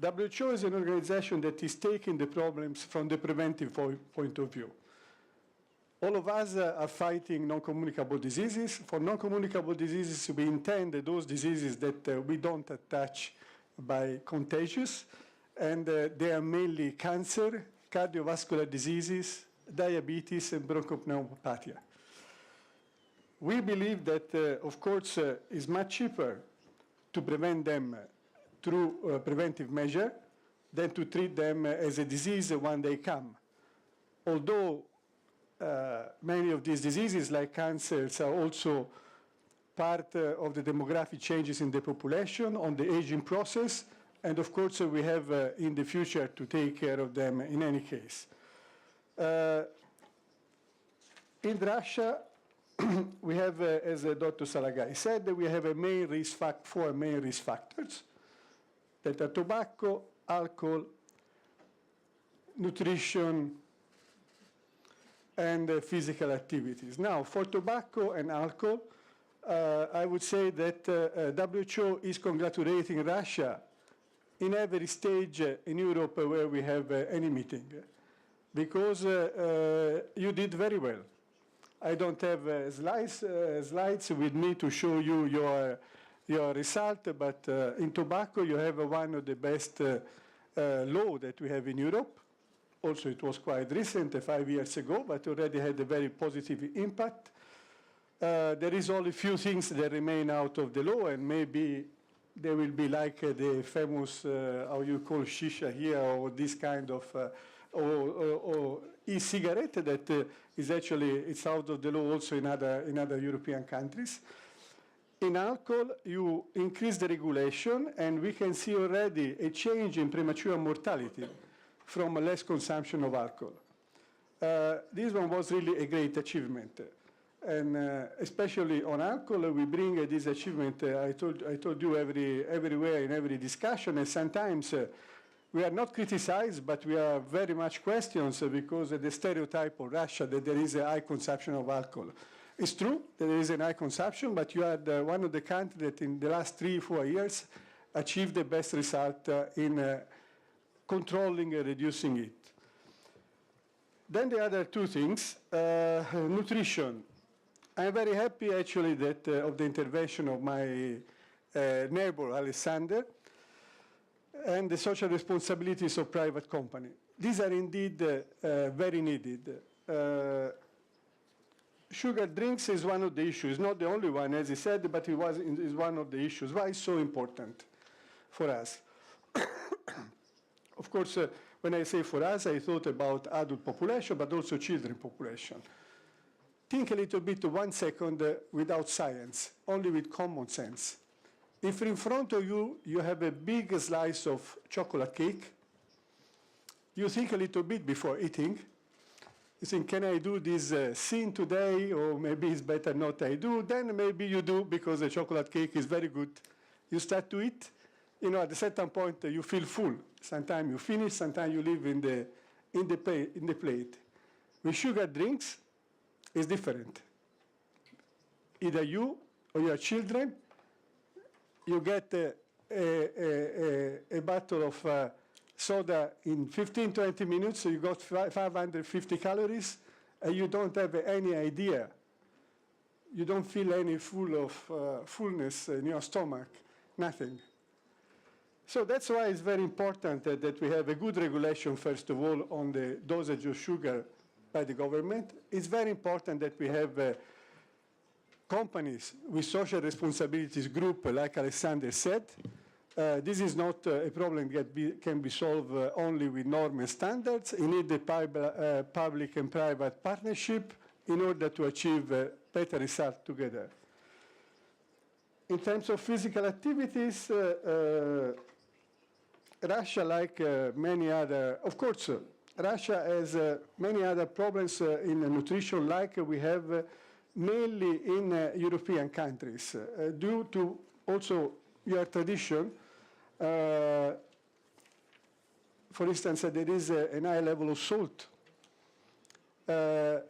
WHO is an organization that is taking the problems from the preventive point of view. All of us are fighting non-communicable diseases. For non-communicable diseases, we intend those diseases that we don't touch by contagious, and they are mainly cancer, cardiovascular diseases, diabetes, and bronchopneumopathia. We believe that, of course, it's much cheaper to prevent them through preventive measure than to treat them as a disease when they come. Although many of these diseases, like cancers, are also part of the demographic changes in the population, on the aging process, and of course we have in the future to take care of them in any case. In Russia, we have, as Dr. Salagai said, we have a main risk four main risk factors that are tobacco, alcohol, nutrition, and physical activities. Now, for tobacco and alcohol, I would say that WHO is congratulating Russia in every stage in Europe where we have any meeting, because you did very well. I don't have slides with me to show you your result, but in tobacco you have one of the best law that we have in Europe. Also, it was quite recent, 5 years ago, but already had a very positive impact. There is only a few things that remain out of the law, and maybe they will be like the famous, how you call shisha here, or this kind of, or e-cigarette that is actually, it's out of the law also in other European countries. In alcohol, you increase the regulation, and we can see already a change in premature mortality from a less consumption of alcohol. This one was really a great achievement. And especially on alcohol, we bring this achievement, I told you, everywhere in every discussion, and sometimes we are not criticized, but we are very much questioned because of the stereotype of Russia that there is a high consumption of alcohol. It's true that there is a high consumption, but you are one of the countries that in the last 3-4 years achieved the best result in controlling and reducing it. Then the other two things, nutrition. I'm very happy actually that of the intervention of my neighbor, Alexander, and the social responsibilities of private company. These are indeed very needed. Sugar drinks is one of the issues, not the only one, as he said, but it is one of the issues. Why it's so important for us? Of course, when I say for us, I thought about adult population, but also children population. Think a little bit 1 second without science, only with common sense. If in front of you, you have a big slice of chocolate cake, you think a little bit before eating. You think, can I do this scene today, or maybe it's better not I do? Then maybe you do, because the chocolate cake is very good. You start to eat. You know, at a certain point, you feel full. Sometimes you finish, sometimes you leave in the plate. With sugar drinks, it's different. Either you or your children, you get a bottle of soda in 15-20 minutes, so you got 550 calories, and you don't have any idea. You don't feel any fullness in your stomach, nothing. So that's why it's very important that we have a good regulation, first of all, on the dosage of sugar by the government. It's very important that we have companies with social responsibilities group, like Alexander said. This is not a problem that can be solved only with norms and standards. You need the public and private partnership in order to achieve better results together. In terms of physical activities, Russia, like many other, of course, Russia has many other problems in nutrition, like we have mainly in European countries, due to also your tradition. For instance, there is a high level of salt. The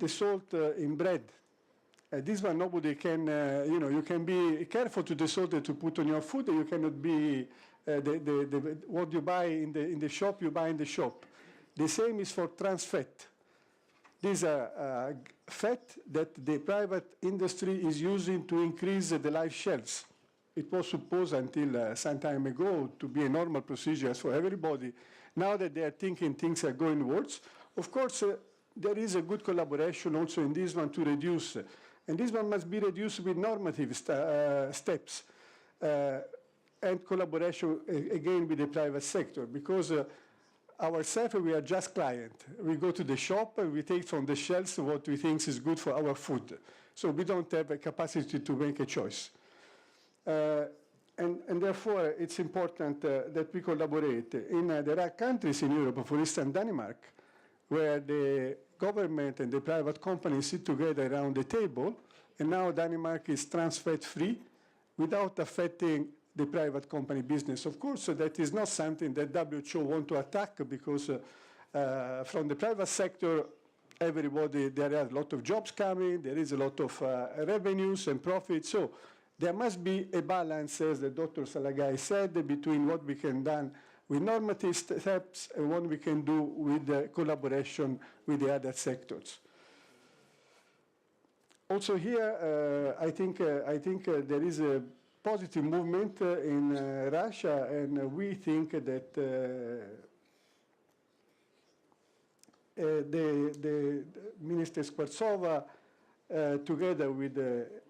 salt in bread. This one nobody can, you can be careful to the salt that you put on your food. You cannot be, what you buy in the shop, you buy in the shop. The same is for trans fat. These are fat that the private industry is using to increase the life shelves. It was supposed until some time ago to be a normal procedure for everybody. Now that they are thinking things are going worse, of course, there is a good collaboration also in this one to reduce. And this one must be reduced with normative steps. and collaboration again with the private sector, because ourselves, we are just client. We go to the shop and we take from the shelves what we think is good for our food. So we don't have a capacity to make a choice. And therefore, it's important that we collaborate. There are countries in Europe, for instance, Denmark, where the government and the private companies sit together around the table, and now Denmark is trans fat free without affecting the private company business. Of course, that is not something that WHO want to attack, because from the private sector, everybody, there are a lot of jobs coming, there is a lot of revenues and profits. So there must be a balance, as the Dr. Salagai said, between what we can do with normative steps and what we can do with collaboration with the other sectors. Also here, I think there is a positive movement in Russia, and we think that the Minister Skvortsova, together with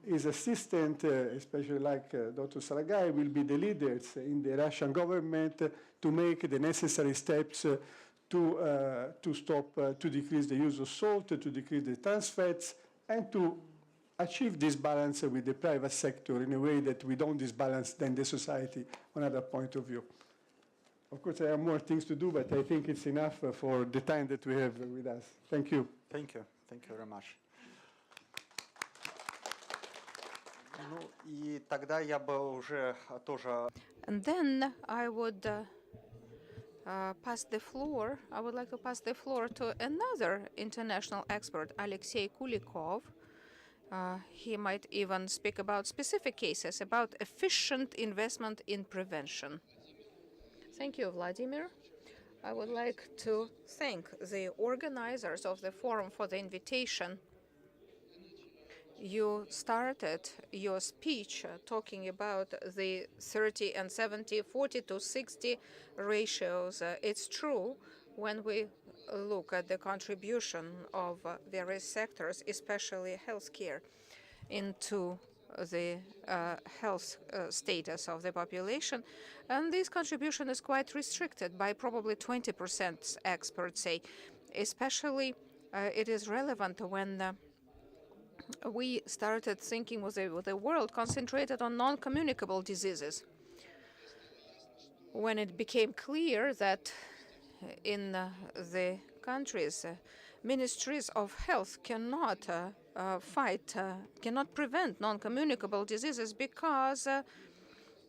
his assistant, especially like Dr. Salagai, will be the leaders in the Russian government to make the necessary steps to decrease the use of salt, to decrease the trans fats, and to achieve this balance with the private sector in a way that we don't disbalance then the society on another point of view. Of course, I have more things to do, but I think it's enough for the time that we have with us. Thank you. Thank you. Thank you very much. Ну, и тогда я бы уже тоже... And then I would pass the floor. I would like to pass the floor to another international expert, Alexei Kulikov. He might even speak about specific cases, about efficient investment in prevention. Thank you, Vladimir. I would like to thank the organizers of the forum for the invitation. You started your speech talking about the 30 and 70, 40 to 60 ratios. It's true when we look at the contribution of various sectors, especially healthcare, into the health status of the population. And this contribution is quite restricted by probably 20%, experts say. Especially it is relevant when we started thinking with the world concentrated on non-communicable diseases. When it became clear that in the countries, ministries of health cannot cannot prevent non-communicable diseases because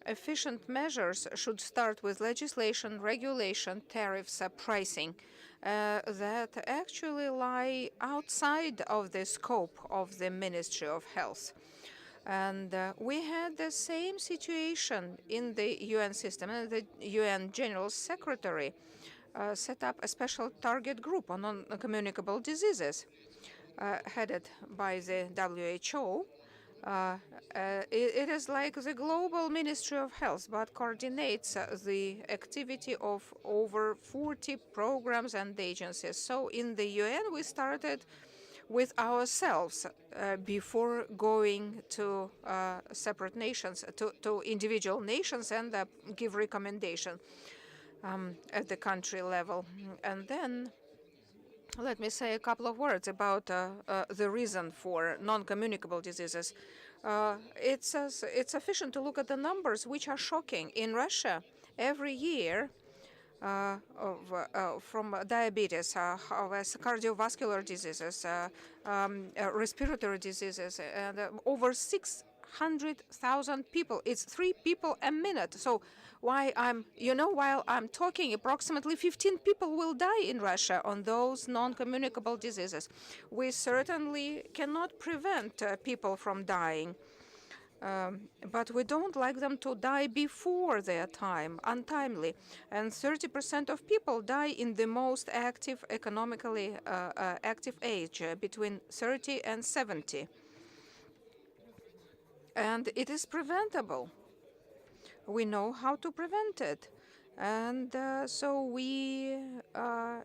efficient measures should start with legislation, regulation, tariffs, pricing that actually lie outside of the scope of the Ministry of Health. And we had the same situation in the UN system, and the UN General Secretary set up a special target group on non-communicable diseases, headed by the WHO. It is like the global Ministry of Health, but coordinates the activity of over 40 programs and agencies. So in the UN, we started with ourselves before going to separate nations, to individual nations, and give recommendation at the country level. And then let me say a couple of words about the reason for non-communicable diseases. It's sufficient to look at the numbers, which are shocking. In Russia, every year, from diabetes, cardiovascular diseases, respiratory diseases, and over 600,000 people. It's 3 people a minute. So while I'm talking, approximately 15 people will die in Russia on those non-communicable diseases. We certainly cannot prevent people from dying. But we don't like them to die before their time, untimely. And 30% of people die in the most active, economically active age, between 30 and 70. And it is preventable. We know how to prevent it. And so we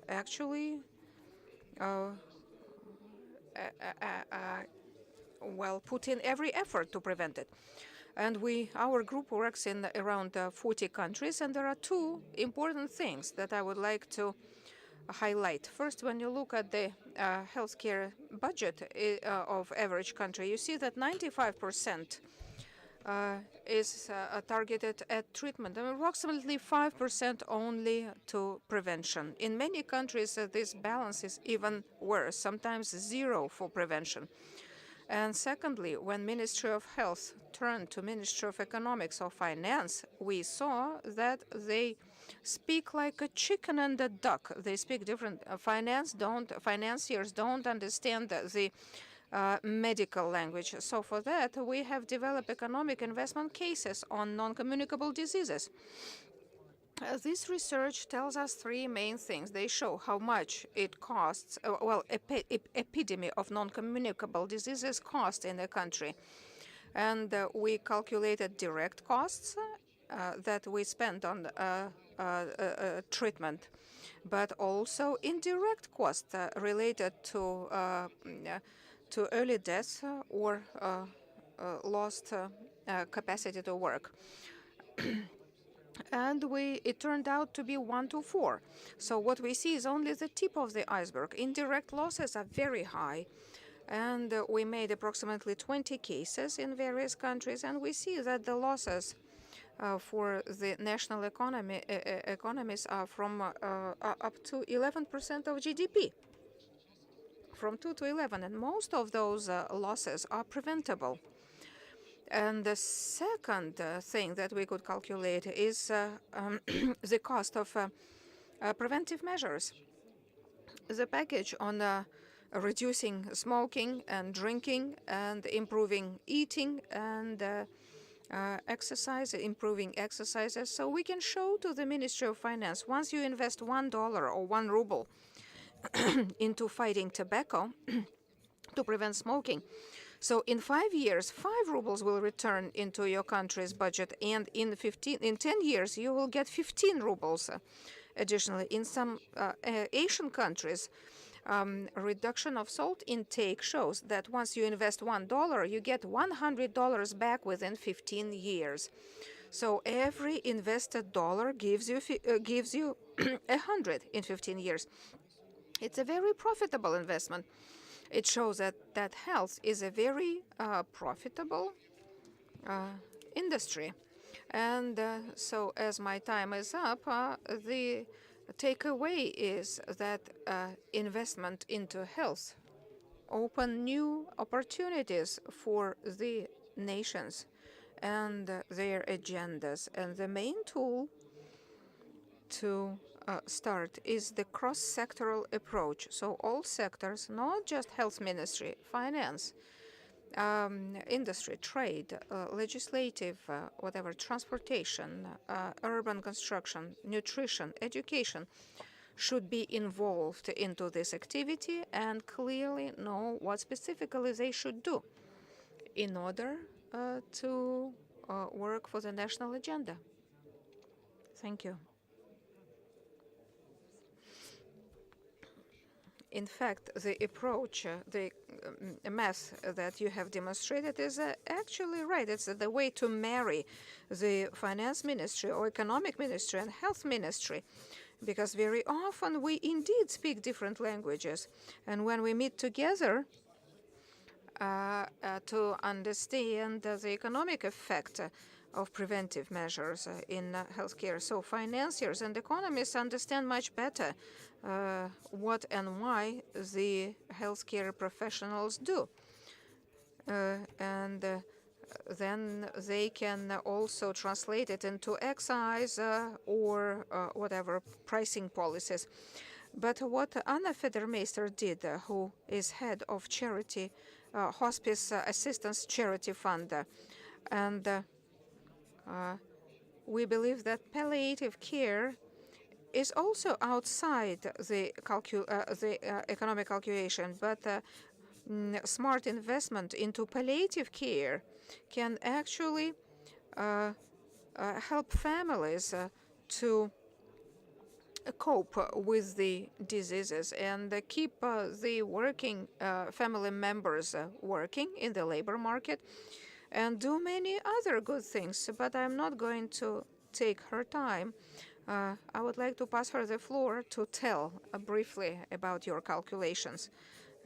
actually put in every effort to prevent it. And our group works in around 40 countries, and there are two important things that I would like to highlight. First, when you look at the healthcare budget of average country, you see that 95% is targeted at treatment, and approximately 5% only to prevention. In many countries, this balance is even worse, sometimes zero for prevention. And secondly, when Ministry of Health turned to Ministry of Economics or Finance, we saw that they speak like a chicken and a duck. They speak different. Financiers don't understand the medical language. So for that, we have developed economic investment cases on non-communicable diseases. This research tells us three main things. They show how much it costs, epidemic of non-communicable diseases cost in a country. And we calculated direct costs that we spend on treatment, but also indirect costs related to early death or lost capacity to work. And it turned out to be 1 to 4. So what we see is only the tip of the iceberg. Indirect losses are very high. And we made approximately 20 cases in various countries, and we see that the losses for the national economies are from up to 11% of GDP, from 2 to 11, and most of those losses are preventable. And the second thing that we could calculate is the cost of preventive measures. The package on reducing smoking and drinking and improving eating and exercise, improving exercises. So we can show to the Ministry of Finance, once you invest $1 or 1 ruble into fighting tobacco to prevent smoking, so in 5 years, 5 rubles will return into your country's budget, and in 10 years, you will get 15 rubles additionally. In some Asian countries, reduction of salt intake shows that once you invest $1, you get $100 back within 15 years. So every invested dollar gives you 100 in 15 years. It's a very profitable investment. It shows that health is a very profitable industry. And so as my time is up, the takeaway is that investment into health open new opportunities for the nations and their agendas. And the main tool to start is the cross-sectoral approach. So all sectors, not just health ministry, finance, industry, trade, legislative, whatever, transportation, urban construction, nutrition, education, should be involved into this activity and clearly know what specifically they should do in order to work for the national agenda. Thank you. In fact, the approach, the math that you have demonstrated is actually right. It's the way to marry the finance ministry or economic ministry and health ministry, because very often we indeed speak different languages. And when we meet together to understand the economic effect of preventive measures in healthcare, so financiers and economists understand much better what and why the healthcare professionals do. And then they can also translate it into excise or whatever pricing policies. But what Anna Federmeister did, who is head of charity, Hospice Assistance Charity Fund, and we believe that palliative care is also outside the economic calculation, but smart investment into palliative care can actually help families to cope with the diseases and keep the working family members working in the labor market, and do many other good things, but I'm not going to take her time. I would like to pass her the floor to tell briefly about your calculations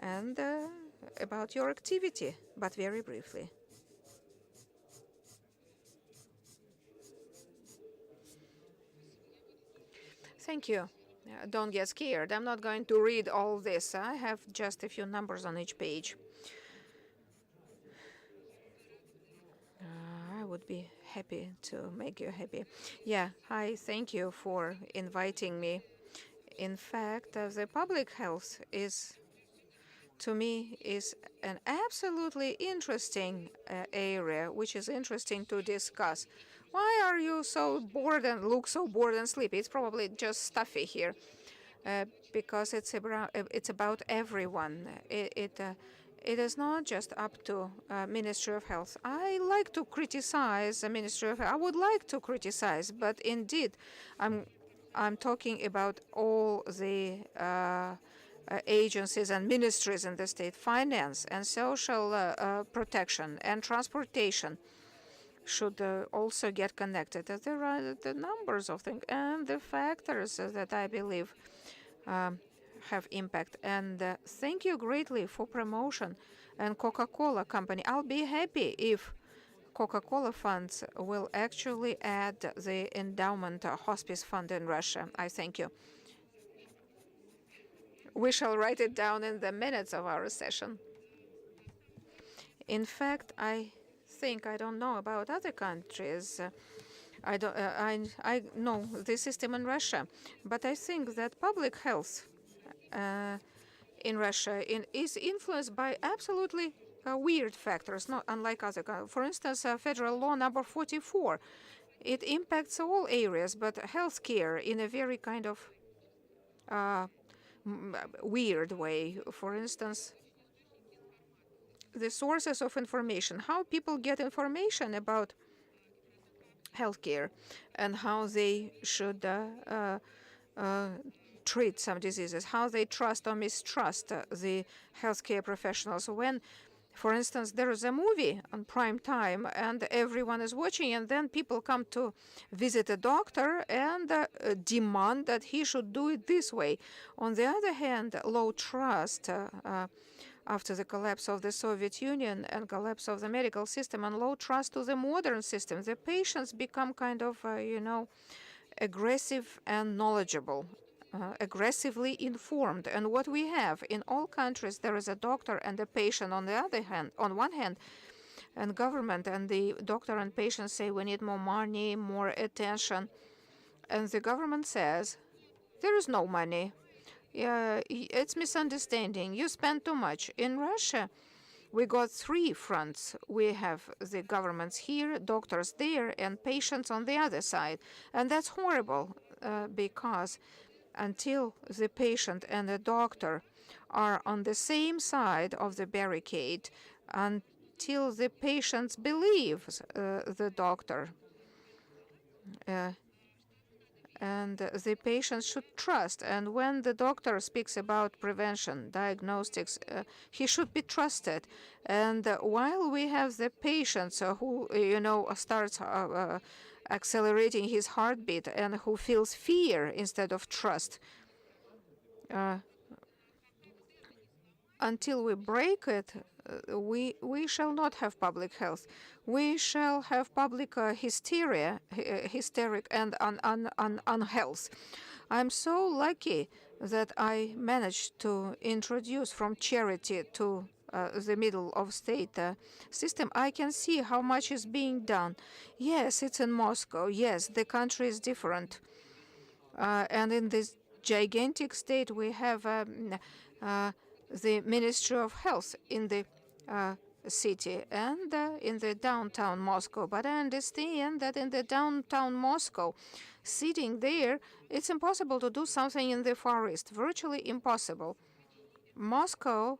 and about your activity, but very briefly. Thank you. Don't get scared. I'm not going to read all this. I have just a few numbers on each page. I would be happy to make you happy. Yeah, I thank you for inviting me. In fact, the public health to me, is an absolutely interesting area, which is interesting to discuss. Why are you so bored and look so bored and sleepy? It's probably just stuffy here, because it's about everyone. It is not just up to Ministry of Health. I like to criticize the Ministry of Health. I would like to criticize, but indeed, I'm talking about all the agencies and ministries in the state. Finance and social protection and transportation should also get connected. There are the numbers of things and the factors that I believe have impact. And thank you greatly for promotion. And Coca-Cola company, I'll be happy if Coca-Cola funds will actually add the endowment hospice fund in Russia. I thank you. We shall write it down in the minutes of our session. In fact, I think I don't know about other countries. I know the system in Russia, but I think that public health in Russia is influenced by absolutely weird factors, not unlike other countries. For instance, Federal Law number 44. It impacts all areas, but healthcare in a very kind of weird way. For instance, the sources of information, how people get information about healthcare and how they should treat some diseases, how they trust or mistrust the healthcare professionals. When, for instance, there is a movie on prime time and everyone is watching, and then people come to visit a doctor and demand that he should do it this way. On the other hand, low trust after the collapse of the Soviet Union and collapse of the medical system, and low trust to the modern system. The patients become kind of, aggressive and knowledgeable. Aggressively informed, and what we have in all countries, there is a doctor and a patient on the other hand, on one hand, and government and the doctor and patient say we need more money, more attention, and the government says there is no money. It's misunderstanding. You spend too much. In Russia, we got three fronts. We have the governments here, doctors there, and patients on the other side, and that's horrible because until the patient and the doctor are on the same side of the barricade, until the patient believes the doctor, and the patient should trust. And when the doctor speaks about prevention, diagnostics, he should be trusted. And while we have the patients who, starts accelerating his heartbeat and who feels fear instead of trust, until we break it, we shall not have public health. We shall have public hysteric and unhealth. I'm so lucky that I managed to introduce from charity to the middle of state system. I can see how much is being done. Yes, it's in Moscow. Yes, the country is different. And in this gigantic state, we have the Ministry of Health in the city and in the downtown Moscow. But I understand that in the downtown Moscow, sitting there, it's impossible to do something in the Far East, virtually impossible. Moscow,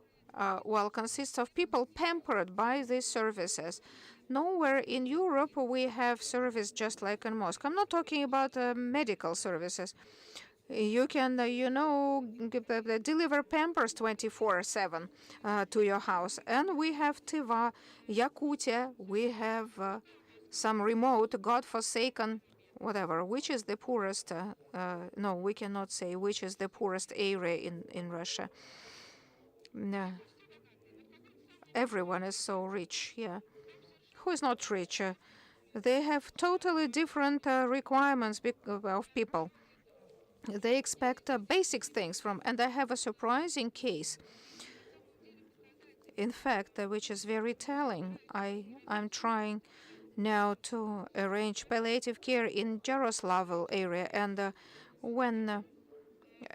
consists of people pampered by these services. Nowhere in Europe we have service just like in Moscow. I'm not talking about medical services. You can, deliver Pampers 24/7 to your house. And we have Tiva, Yakutia, we have some remote, godforsaken, whatever, which is the poorest, no, we cannot say which is the poorest area in Russia. No. Everyone is so rich, yeah. Who is not rich? They have totally different requirements of people. They expect basic things from, and I have a surprising case. In fact, which is very telling. I'm trying now to arrange palliative care in Yaroslavl area, and when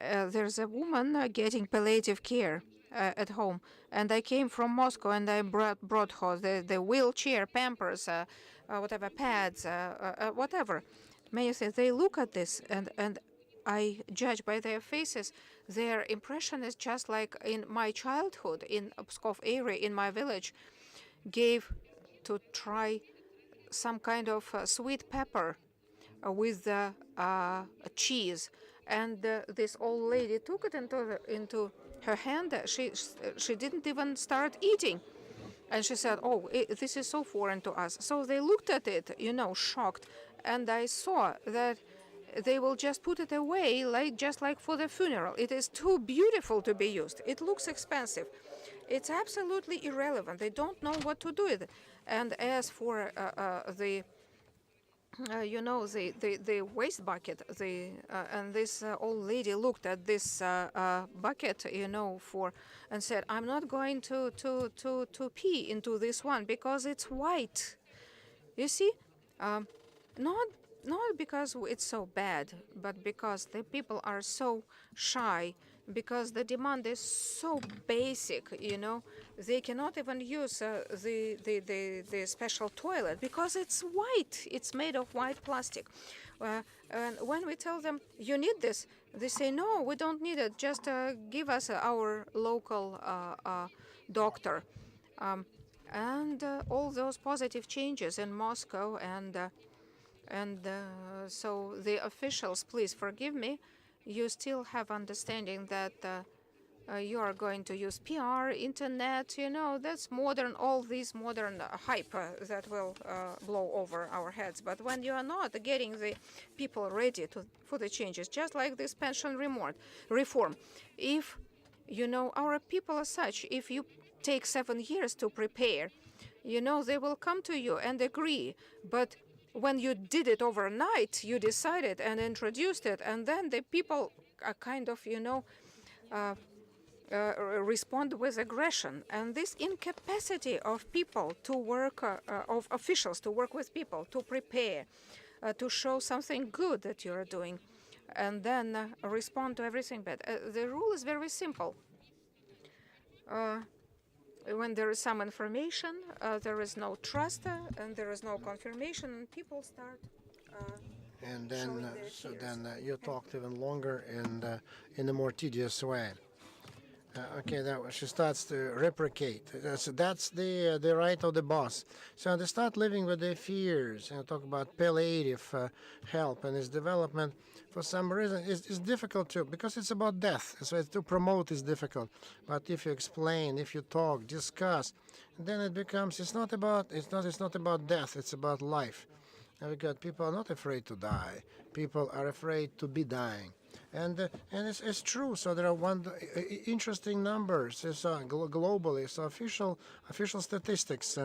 there's a woman getting palliative care at home, and I came from Moscow, and I brought her the wheelchair, Pampers, whatever, pads, whatever. Many things. They look at this, and I judge by their faces. Their impression is just like in my childhood in Pskov area, in my village, gave to try some kind of sweet pepper with cheese, and this old lady took it into her hand. She didn't even start eating, and she said, "Oh, this is so foreign to us." So they looked at it, shocked, and I saw that they will just put it away, just like for the funeral. It is too beautiful to be used. It looks expensive. It's absolutely irrelevant. They don't know what to do with it. And as for the waste bucket, and this old lady looked at this bucket, and said, "I'm not going to pee into this one because it's white." You see, not because it's so bad, but because the people are so shy, because the demand is so basic, they cannot even use the special toilet because it's white. It's made of white plastic. And when we tell them, "You need this," they say, "No, we don't need it. Just give us our local doctor." And all those positive changes in Moscow, and so the officials, please forgive me, you still have understanding that you are going to use PR, internet, that's modern, all these modern hype that will blow over our heads. But when you are not getting the people ready for the changes, just like this pension reform, if, our people are such, if you take 7 years to prepare, they will come to you and agree. But when you did it overnight, you decided and introduced it, and then the people are kind of, respond with aggression. And this incapacity of people to work, of officials to work with people, to prepare, to show something good that you are doing, and then respond to everything bad. The rule is very simple. When there is some information, there is no trust, and there is no confirmation, and people start. And then, you talked even longer and in a more tedious way. Okay, she starts to replicate. That's the right of the boss. So they start living with their fears and talk about palliative help and its development. For some reason, it's difficult too, because it's about death. So to promote is difficult. But if you explain, if you talk, discuss, then it becomes. It's not about death. It's about life. And because people are not afraid to die. People are afraid to be dying. And it's true. So there are interesting numbers. It's globally. So official statistics,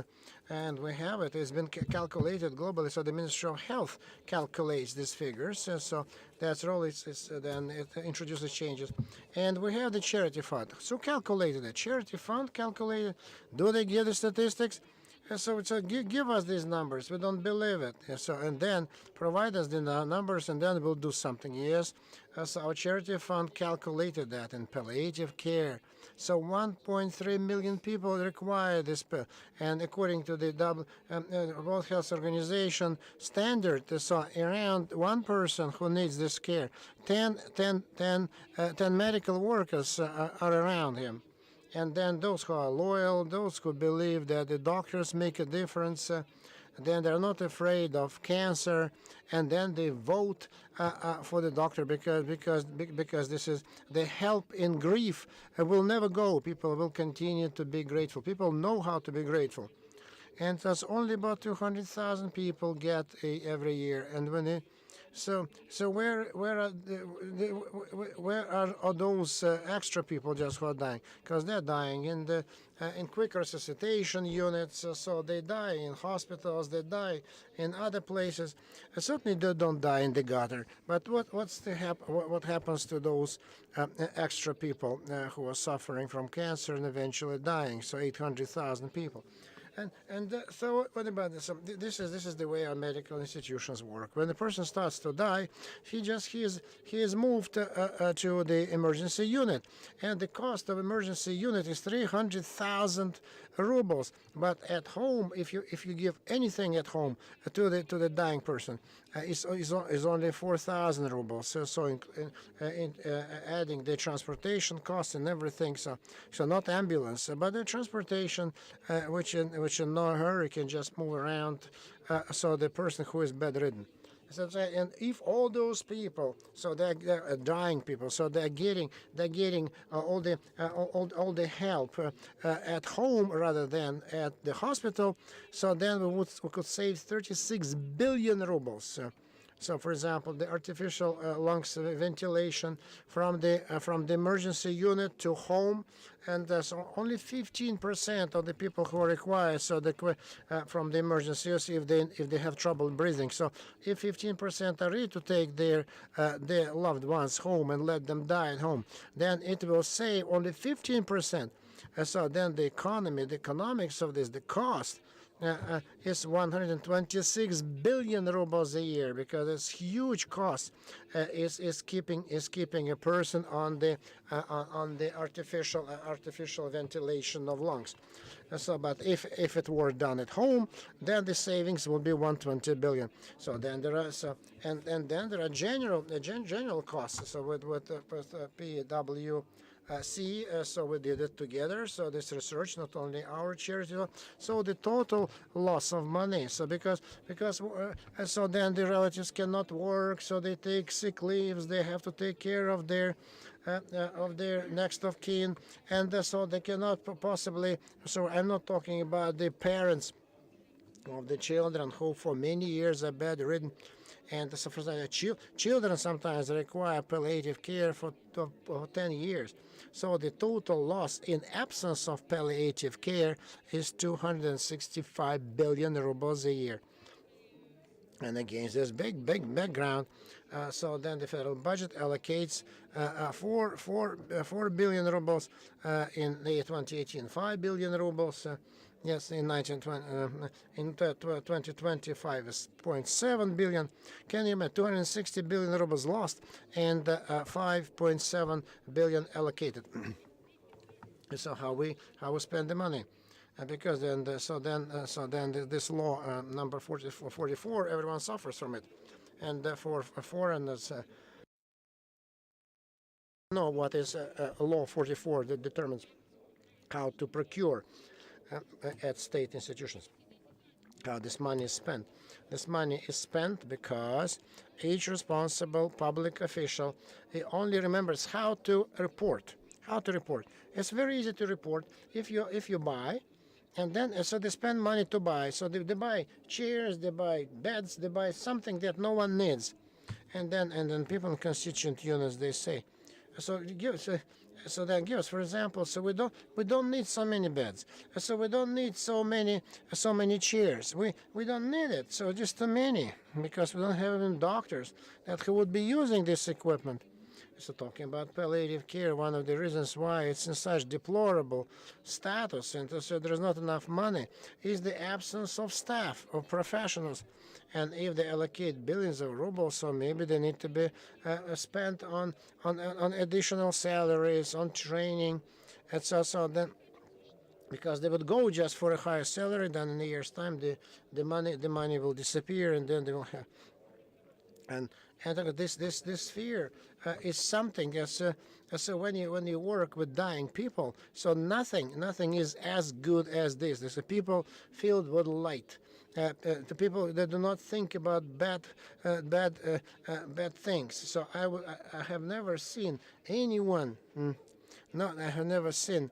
and we have it. It's been calculated globally. So the Ministry of Health calculates these figures. So that's all. Then it introduces changes, and we have the charity fund. So calculated it. Charity fund calculated. Do they give the statistics? So give us these numbers. We don't believe it. And then provide us the numbers, and then we'll do something. Yes. So our charity fund calculated that in palliative care. So 1.3 million people require this, and according to the World Health Organization standard, so around one person who needs this care, 10 medical workers are around him. And then those who are loyal, those who believe that the doctors make a difference, then they're not afraid of cancer, and then they vote for the doctor because this is the help in grief will never go. People will continue to be grateful. People know how to be grateful, and that's only about 200,000 people get every year. And when they, so where are those extra people just who are dying? Because they're dying in quick resuscitation units, so they die in hospitals, they die in other places. Certainly they don't die in the gutter. But what happens to those extra people who are suffering from cancer and eventually dying? So 800,000 people. So what about this? This is the way our medical institutions work. When the person starts to die, he is moved to the emergency unit, and the cost of emergency unit is 300,000 rubles. But at home, if you give anything at home to the dying person, is only 4,000 rubles. So adding the transportation costs and everything. So not ambulance, but the transportation, which in no hurry can just move around. So the person who is bedridden. So, and if all those people, so they're dying people, so they're getting all the help at home rather than at the hospital, so then we could save 36 billion rubles. So, for example, the artificial lungs ventilation from the emergency unit to home, and so only 15% of the people who are required. So from the emergency if they have trouble breathing. So if 15% are ready to take their loved ones home and let them die at home, then it will save only 15%. So then the economics of this, the cost. Is 126 billion rubles a year, because it's huge cost. Is keeping a person on the artificial ventilation of lungs. So, but if it were done at home, then the savings will be 120 billion. So then there are and then there are general costs. So with PW. So we did it together. So this research, not only our charity, so the total loss of money. So because so then the relatives cannot work, so they take sick leaves. They have to take care of their next of kin, and so they cannot possibly. So I'm not talking about the parents of the children who for many years are bedridden. And so for children sometimes require palliative care for 10 years. So the total loss in absence of palliative care is 265 billion rubles a year. And against this big background, so then the federal budget allocates 4 billion rubles in 2018, 5 billion rubles. Yes, in 2025 is 0.7 billion. Can you imagine 260 billion rubles lost and 5.7 billion allocated? So how we spend the money? Because then this law number 44, everyone suffers from it, and for foreigners. Know what is law 44 that determines how to procure at state institutions, how this money is spent. This money is spent because each responsible public official only remembers how to report. It's very easy to report if you buy, and then so they spend money to buy. So they buy chairs, they buy beds, they buy something that no one needs, and then people in constituent units, they say, so then give us, for example, so we don't need so many beds, so we don't need so many chairs. We don't need it. So just too many, because we don't have even doctors who would be using this equipment. So talking about palliative care, one of the reasons why it's in such deplorable status and so there's not enough money is the absence of staff, of professionals. And if they allocate billions of rubles, so maybe they need to be spent on additional salaries, on training, and so then, because they would go just for a higher salary, then in a year's time the money will disappear, and then they will have. And this fear is something so when you work with dying people, so nothing is as good as this. There's a people filled with light, to people that do not think about bad things. So I have never seen anyone. No, I have never seen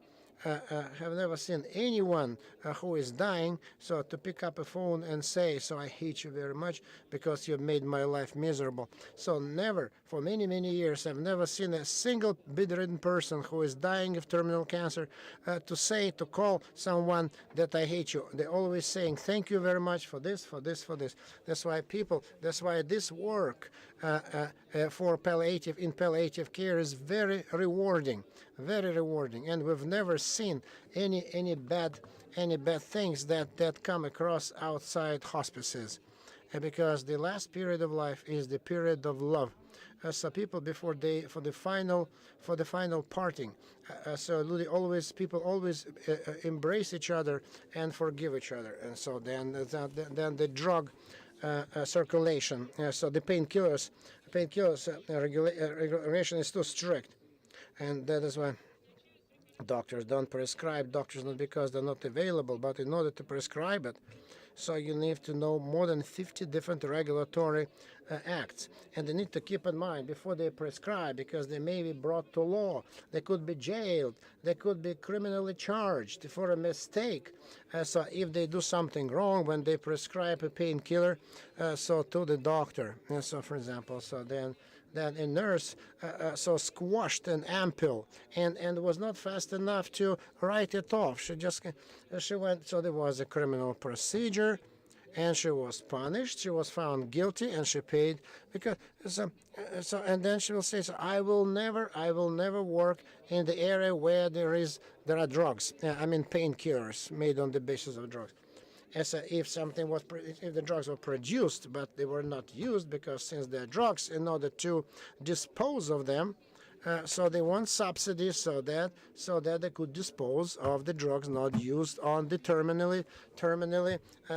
anyone who is dying, so to pick up a phone and say, so I hate you very much because you made my life miserable. So never, for many, many years, I've never seen a single bedridden person who is dying of terminal cancer to call someone that I hate you. They're always saying, thank you very much for this, for this, for this. That's why this work for palliative care is very rewarding, and we've never seen any bad things that come across outside hospices, because the last period of life is the period of love. So people for the final parting, people always embrace each other and forgive each other, and so then the drug circulation, so the painkillers regulation is too strict, and that is why doctors don't prescribe. Doctors not because they're not available, but in order to prescribe it, so you need to know more than 50 different regulatory acts, and they need to keep in mind before they prescribe, because they may be brought to law, they could be jailed, they could be criminally charged for a mistake. So if they do something wrong when they prescribe a painkiller, so to the doctor, so for example, so then a nurse squashed an ampoule and was not fast enough to write it off. She went, so there was a criminal procedure, and she was punished. She was found guilty, and she paid, because and then she will say, so I will never work in the area where there are drugs. Painkillers made on the basis of drugs. If the drugs were produced but they were not used, because since they're drugs, in order to dispose of them, so they want subsidies so that they could dispose of the drugs not used on the terminally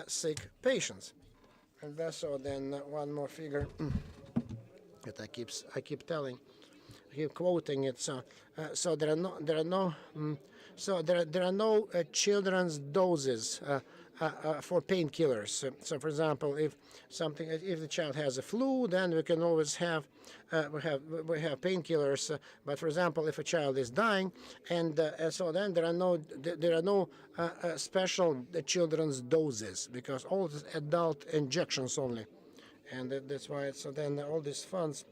sick patients. And that's so. Then one more figure that I keep quoting it. So there are no children's doses for painkillers. So, for example, if the child has a flu, then we can always have painkillers. But for example, if a child is dying, and so then there are no special children's doses, because all is adult injections only, and that's why. So then all these funds.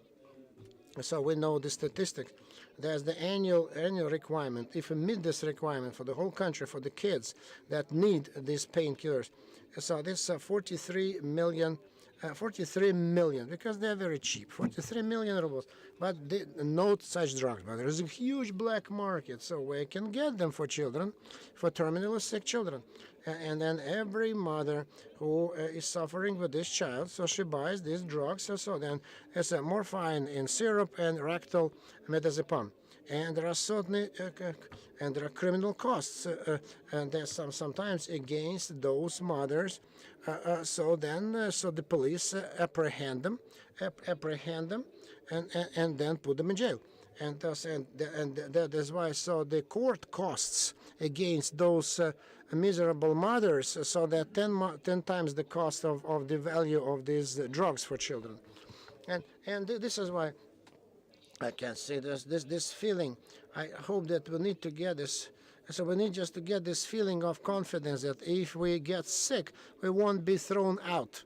So we know the statistics. There's the annual requirement. If we meet this requirement for the whole country, for the kids that need these painkillers, so this 43 million, because they're very cheap, 43 million rubles. But no such drugs. But there is a huge black market, so we can get them for children, for terminally sick children. And then every mother who is suffering with this child, so she buys these drugs. So then it's a morphine in syrup and rectal metazepam. And there are certainly and there are criminal costs, and there's sometimes against those mothers. So the police apprehend them, and then put them in jail. And that is why. So the court costs against those miserable mothers, so that 10 times the cost of the value of these drugs for children. And this is why I can say this feeling. I hope that we need to get this. So we need just to get this feeling of confidence that if we get sick, we won't be thrown out.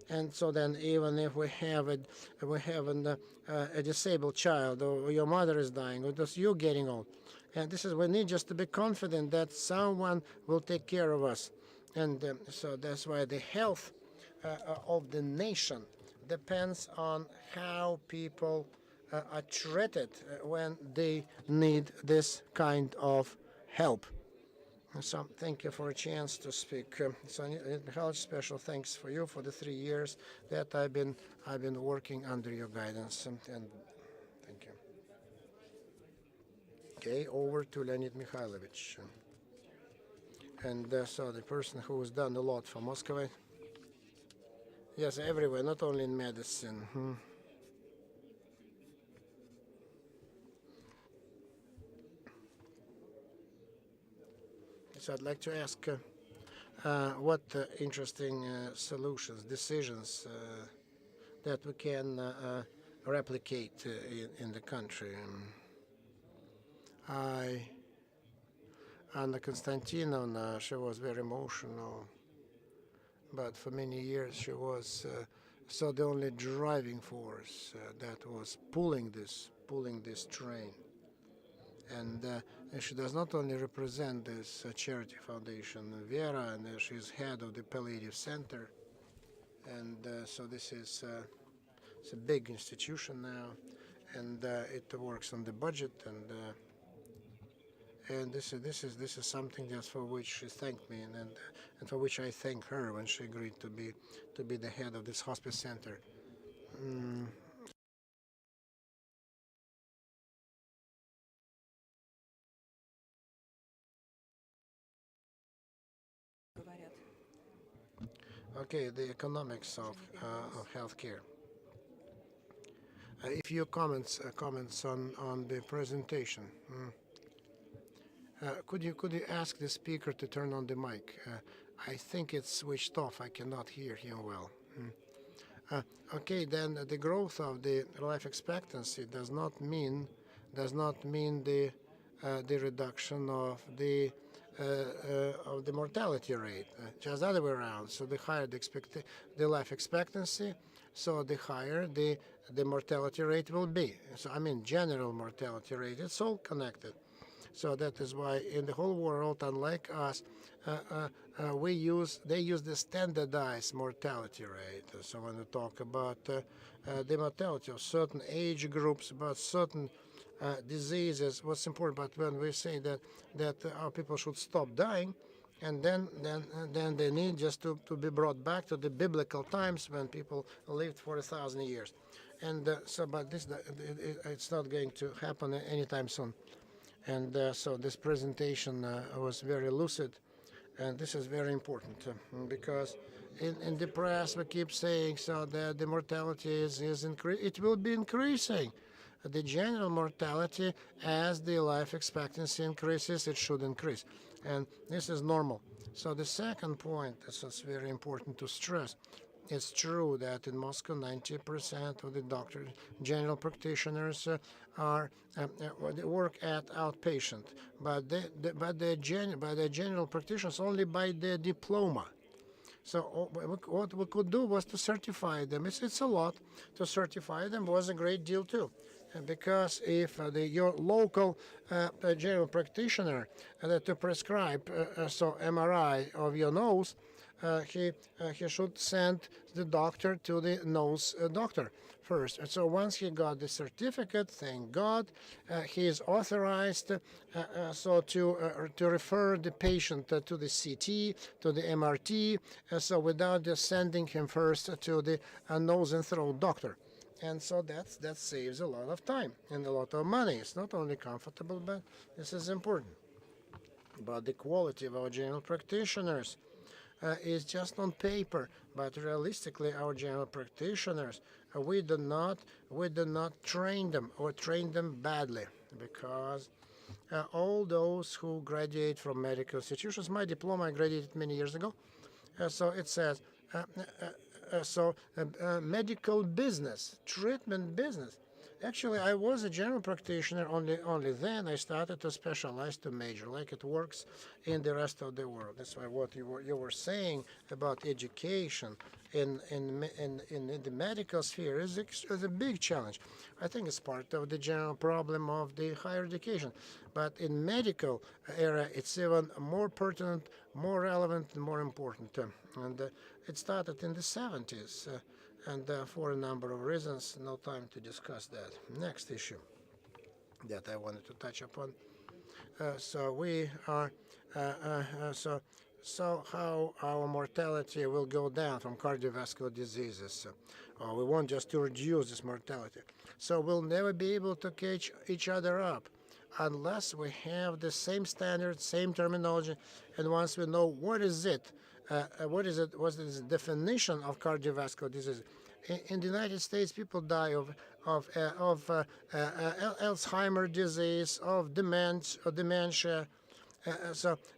And so then, even if we have a disabled child, or your mother is dying, or just you getting old, and we need just to be confident that someone will take care of us. And so that's why the health of the nation depends on how people are treated when they need this kind of help. So thank you for a chance to speak. So Mikhail, special thanks for you for the 3 years that I've been working under your guidance, and thank you. Okay, over to Leonid Mikhailovich. And so the person who has done a lot for Moscow. Yes, everywhere, not only in medicine. So I'd like to ask what interesting solutions, decisions that we can replicate in the country. Anna Konstantinovna, she was very emotional, but for many years she was so the only driving force that was pulling this train. And she does not only represent this charity foundation, Vera, and she's head of the Palliative Center. And so this is it's a big institution now, and it works on the budget, and this is something just for which she thanked me, and for which I thank her when she agreed to be the head of this hospice center. Okay, the economics of healthcare. A few comments on the presentation. Could you ask the speaker to turn on the mic? I think it's switched off. I cannot hear him well. Okay, then the growth of the life expectancy does not mean the reduction of the mortality rate. Just the other way around. So the higher the life expectancy, so the higher the mortality rate will be. So I mean general mortality rate. It's all connected. So that is why in the whole world, unlike us, they use the standardized mortality rate. So when we talk about the mortality of certain age groups, about certain diseases, what's important, but when we say that our people should stop dying, and then they need just to be brought back to the biblical times when people lived for 1,000 years. And but this it's not going to happen anytime soon. And so this presentation was very lucid, and this is very important because in the press we keep saying so that the mortality is it will be increasing. The general mortality, as the life expectancy increases, it should increase, and this is normal. So the second point that's very important to stress. It's true that in Moscow, 90% of the doctors, general practitioners, they work at outpatient, but the general practitioners only by their diploma. So what we could do was to certify them. It's a lot. To certify them was a great deal too. Because if your local general practitioner to prescribe MRI of your nose, he should send the doctor to the nose doctor first. And so once he got the certificate, thank God, he is authorized to refer the patient to the CT, to the MRT, so without just sending him first to the nose and throat doctor. And so that saves a lot of time and a lot of money. It's not only comfortable, but this is important. But the quality of our general practitioners is just on paper, but realistically, our general practitioners, we do not train them or train them badly, because all those who graduate from medical institutions, my diploma I graduated many years ago, so it says medical business, treatment business. Actually, I was a general practitioner. Only then I started to specialize, to major, like it works in the rest of the world. That's why what you were saying about education in the medical sphere is a big challenge. I think it's part of the general problem of the higher education. But in medical area, it's even more pertinent, more relevant, and more important. And it started in the 70s. And for a number of reasons, no time to discuss that. Next issue that I wanted to touch upon. So we are so how our mortality will go down from cardiovascular diseases. We want just to reduce this mortality. So we'll never be able to catch each other up unless we have the same standards, same terminology, and once we know what is it, what's the definition of cardiovascular disease. In the United States, people die of Alzheimer's disease, of dementia,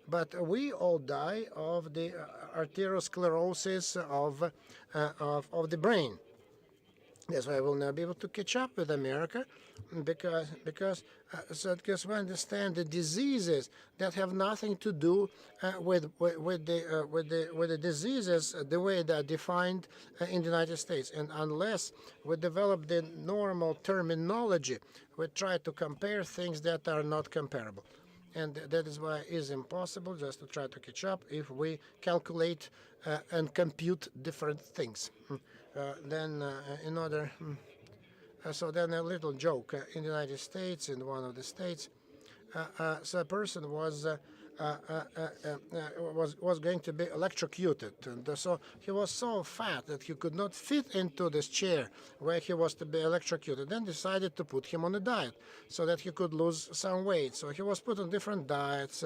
But we all die of the arteriosclerosis of the brain. That's why we'll not be able to catch up with America, because we understand the diseases that have nothing to do with the diseases the way they're defined in the United States. And unless we develop the normal terminology, we try to compare things that are not comparable. And that is why it is impossible just to try to catch up if we calculate and compute different things. So then a little joke. In the United States, in one of the states, so a person was going to be electrocuted, and so he was so fat that he could not fit into this chair where he was to be electrocuted. Then decided to put him on a diet so that he could lose some weight. So he was put on different diets,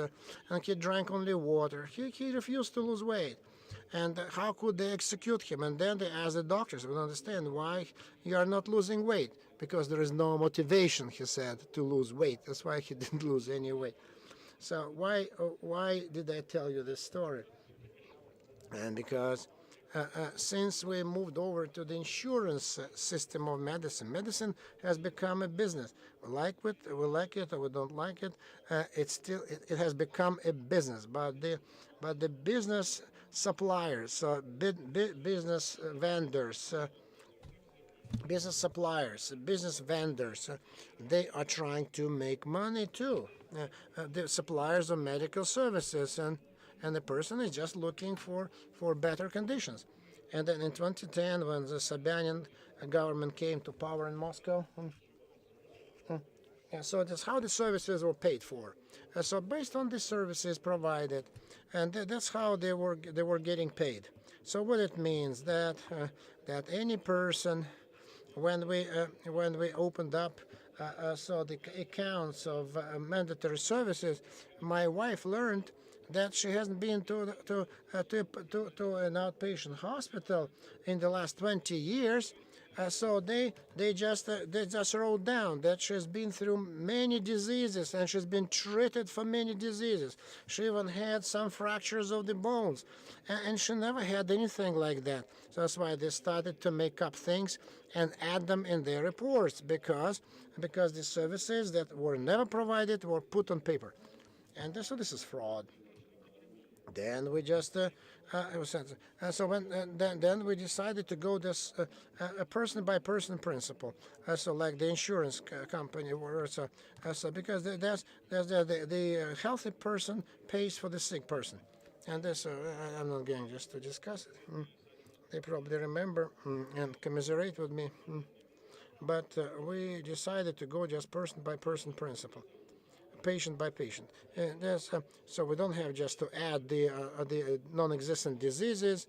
and he drank only water. He refused to lose weight. And how could they execute him? And then they asked the doctors, we don't understand why you are not losing weight. Because there is no motivation, he said, to lose weight. That's why he didn't lose any weight. So why did I tell you this story? And because since we moved over to the insurance system of medicine, medicine has become a business. We like it or we don't like it. It has become a business. But the business suppliers, business vendors, business suppliers, business vendors, they are trying to make money too. The suppliers of medical services, and the person is just looking for better conditions. And then in 2010, when the Sobyanin government came to power in Moscow, so that's how the services were paid for. So based on the services provided, and that's how they were getting paid. So what it means that any person, when we opened up the accounts of mandatory services, my wife learned that she hasn't been to an outpatient hospital in the last 20 years. So they just wrote down that she's been through many diseases and she's been treated for many diseases. She even had some fractures of the bones, and she never had anything like that. So that's why they started to make up things and add them in their reports, because the services that were never provided were put on paper, and so this is fraud. Then we just then we decided to go this a person by person principle. So like the insurance company, because the healthy person pays for the sick person, and this I'm not going just to discuss it. They probably remember and commiserate with me, but we decided to go just person by person principle. Patient by patient. So we don't have just to add the non-existent diseases.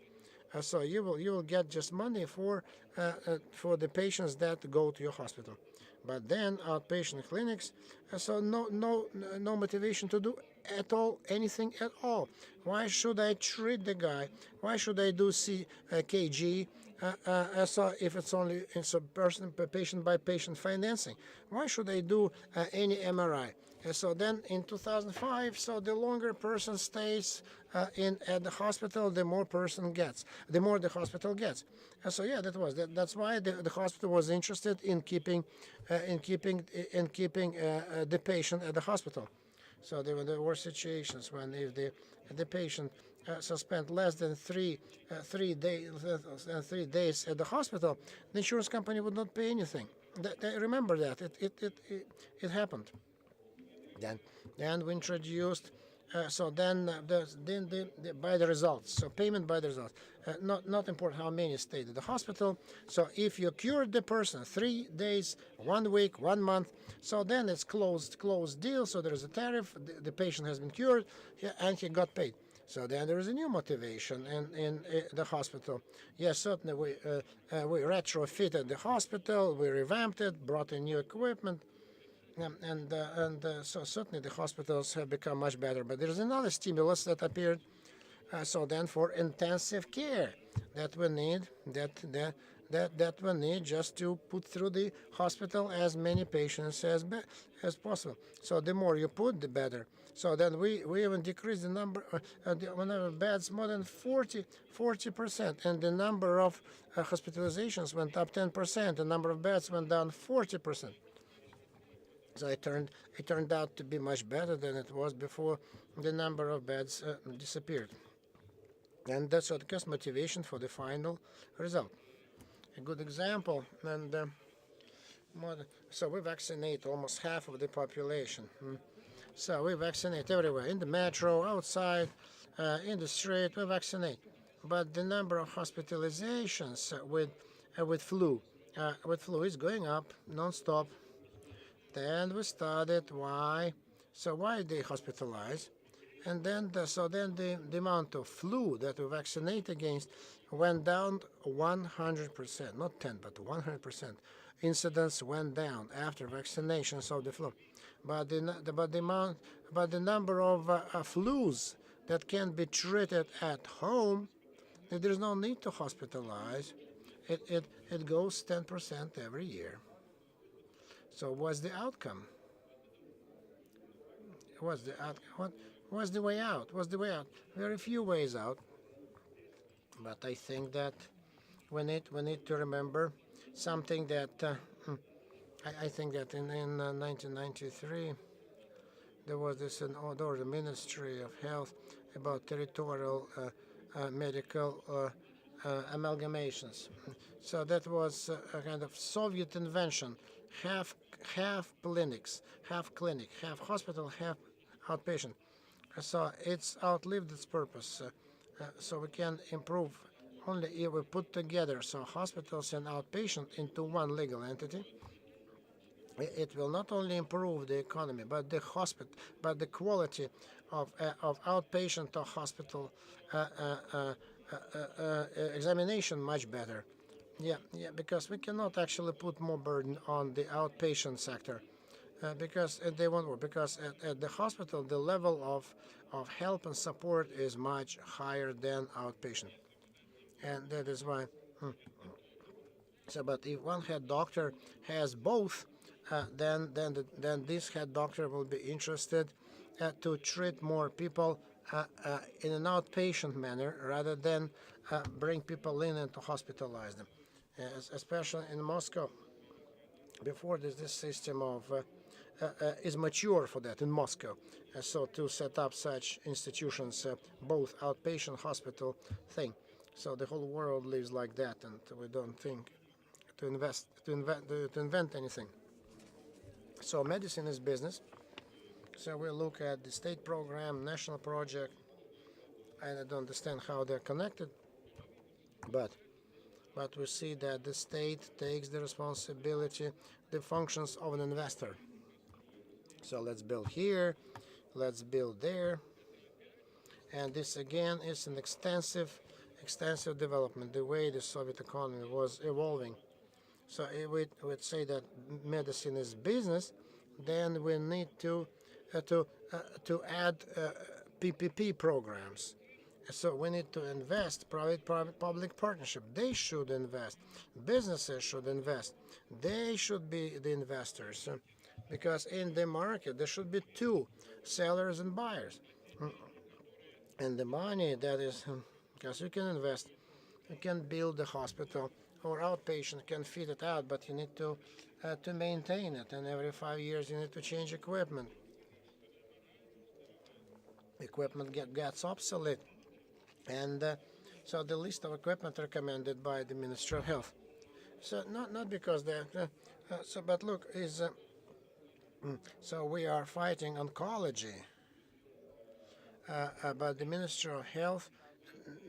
So you will get just money for the patients that go to your hospital. But then outpatient clinics, so no motivation to do at all anything at all. Why should I treat the guy? Why should I do KG? So if it's patient by patient financing, why should I do any MRI? So then in 2005, so the longer a person stays at the hospital, the more the hospital gets. So yeah, that's why the hospital was interested in keeping the patient at the hospital. So there were situations when if the patient spent less than three days at the hospital, the insurance company would not pay anything. They remember that it happened. Then we introduced by the results. So payment by the results. Not important how many stayed at the hospital. So if you cured the person 3 days, 1 week, 1 month, so then it's closed deal. So there is a tariff. The patient has been cured, and he got paid. So then there is a new motivation in the hospital. Yes, certainly we retrofitted the hospital, we revamped it, brought in new equipment. So certainly the hospitals have become much better. But there's another stimulus that appeared. So then for intensive care that we need, that we need just to put through the hospital as many patients as possible. So the more you put, the better. So then we even decrease the number of beds more than 40%, and the number of hospitalizations went up 10%. The number of beds went down 40%. So it turned out to be much better than it was before the number of beds disappeared. And that's what gives motivation for the final result. A good example, and so we vaccinate almost half of the population. So we vaccinate everywhere, in the metro, outside, in the street, we vaccinate. But the number of hospitalizations with flu is going up non-stop. Then we studied why. So why they hospitalize? And then the amount of flu that we vaccinate against went down 100%, not 10, but 100%. Incidence went down after vaccinations of the flu, but the number of flus that can be treated at home, there is no need to hospitalize. It goes 10% every year. So what's the outcome? What's the way out? What's the way out? Very few ways out. But I think that we need to remember something that I think that in 1993 there was this an order, the Ministry of Health, about territorial medical amalgamations. So that was a kind of Soviet invention. Half clinics, half clinic, half hospital, half outpatient. So it's outlived its purpose. So we can improve only if we put together hospitals and outpatient into one legal entity. It will not only improve the economy, but the quality of outpatient or hospital examination much better. Yeah, because we cannot actually put more burden on the outpatient sector, because they won't work. Because at the hospital, the level of help and support is much higher than outpatient, and that is why. So, but if one head doctor has both, then this head doctor will be interested to treat more people in an outpatient manner rather than bring people in and to hospitalize them. Especially in Moscow, before this system of is mature for that in Moscow. So to set up such institutions, both outpatient hospital thing. So the whole world lives like that, and we don't think to invent anything. So medicine is business. So we look at the state program, national project, and I don't understand how they're connected, but we see that the state takes the responsibility, the functions of an investor. So let's build here, let's build there, and this again is an extensive development, the way the Soviet economy was evolving. So if we would say that medicine is business, then we need to add PPP programs. So we need to invest, private-public partnership. They should invest. Businesses should invest. They should be the investors, because in the market there should be two, sellers and buyers. And the money that is, because you can invest, you can build the hospital, or outpatient can fit it out, but you need to maintain it, and every 5 years you need to change equipment. Equipment gets obsolete. And so the list of equipment recommended by the Ministry of Health. So not because they're but look, is so we are fighting oncology, but the Ministry of Health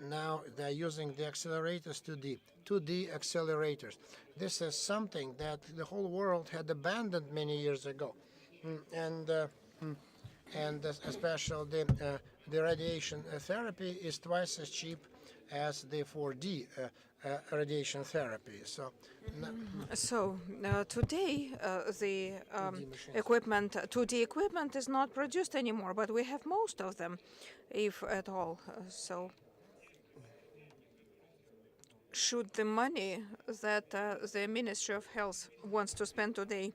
now they're using the accelerators 2D accelerators. This is something that the whole world had abandoned many years ago, and especially the radiation therapy is twice as cheap as the 4D radiation therapy. So today the equipment, 2D equipment, is not produced anymore, but we have most of them, if at all. So should the money that the Ministry of Health wants to spend today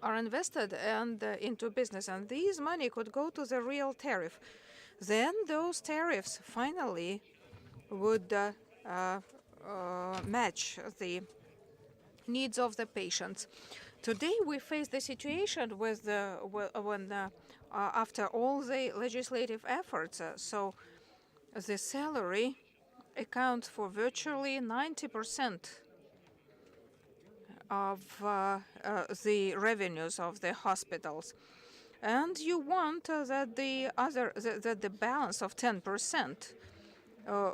are invested and into business, and these money could go to the real tariff, then those tariffs finally would match the needs of the patients. Today we face the situation with when after all the legislative efforts, so the salary accounts for virtually 90% of the revenues of the hospitals, and you want that the balance of 10%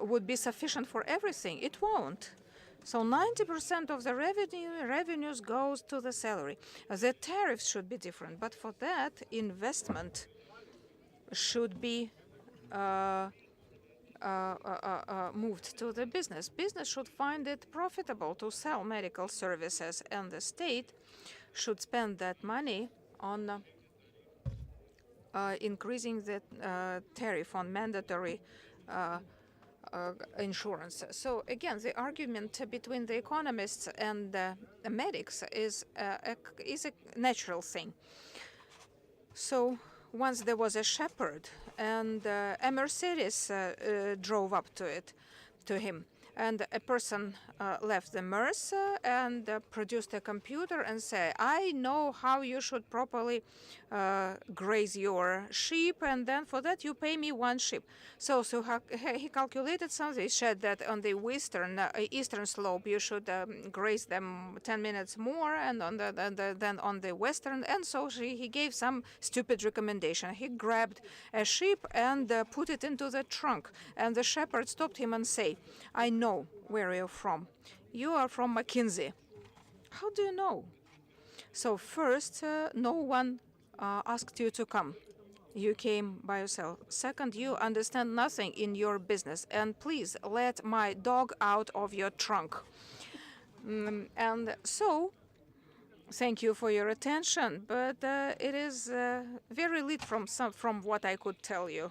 would be sufficient for everything. It won't. So 90% of the revenues goes to the salary. The tariffs should be different, but for that, investment should be moved to the business. Business should find it profitable to sell medical services, and the state should spend that money on increasing the tariff on mandatory insurance. So again, the argument between the economists and the medics is a natural thing. So once there was a shepherd, and a Mercedes drove up to him, and a person left the Merce and produced a computer and said, I know how you should properly graze your sheep, and then for that you pay me 1 sheep. So he calculated something. He said that on the eastern slope you should graze them 10 minutes more, and on then on the western. And so he gave some stupid recommendation. He grabbed a sheep and put it into the trunk, and the shepherd stopped him and said, I know where you're from. You are from McKinsey. How do you know? So first, no one asked you to come. You came by yourself. Second, you understand nothing in your business. And please let my dog out of your trunk. And so, thank you for your attention, but it is very little from what I could tell you.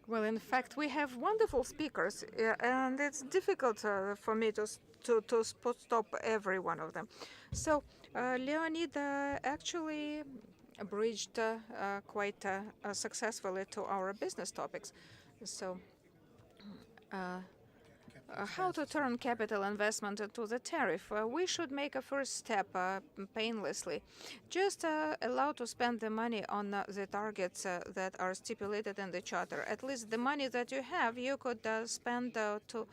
Well, in fact, we have wonderful speakers, and it's difficult for me to stop every one of them. So Leonid actually bridged quite successfully to our business topics. So how to turn capital investment into the tariff? We should make a first step painlessly. Just allow to spend the money on the targets that are stipulated in the charter. At least the money that you have, you could spend to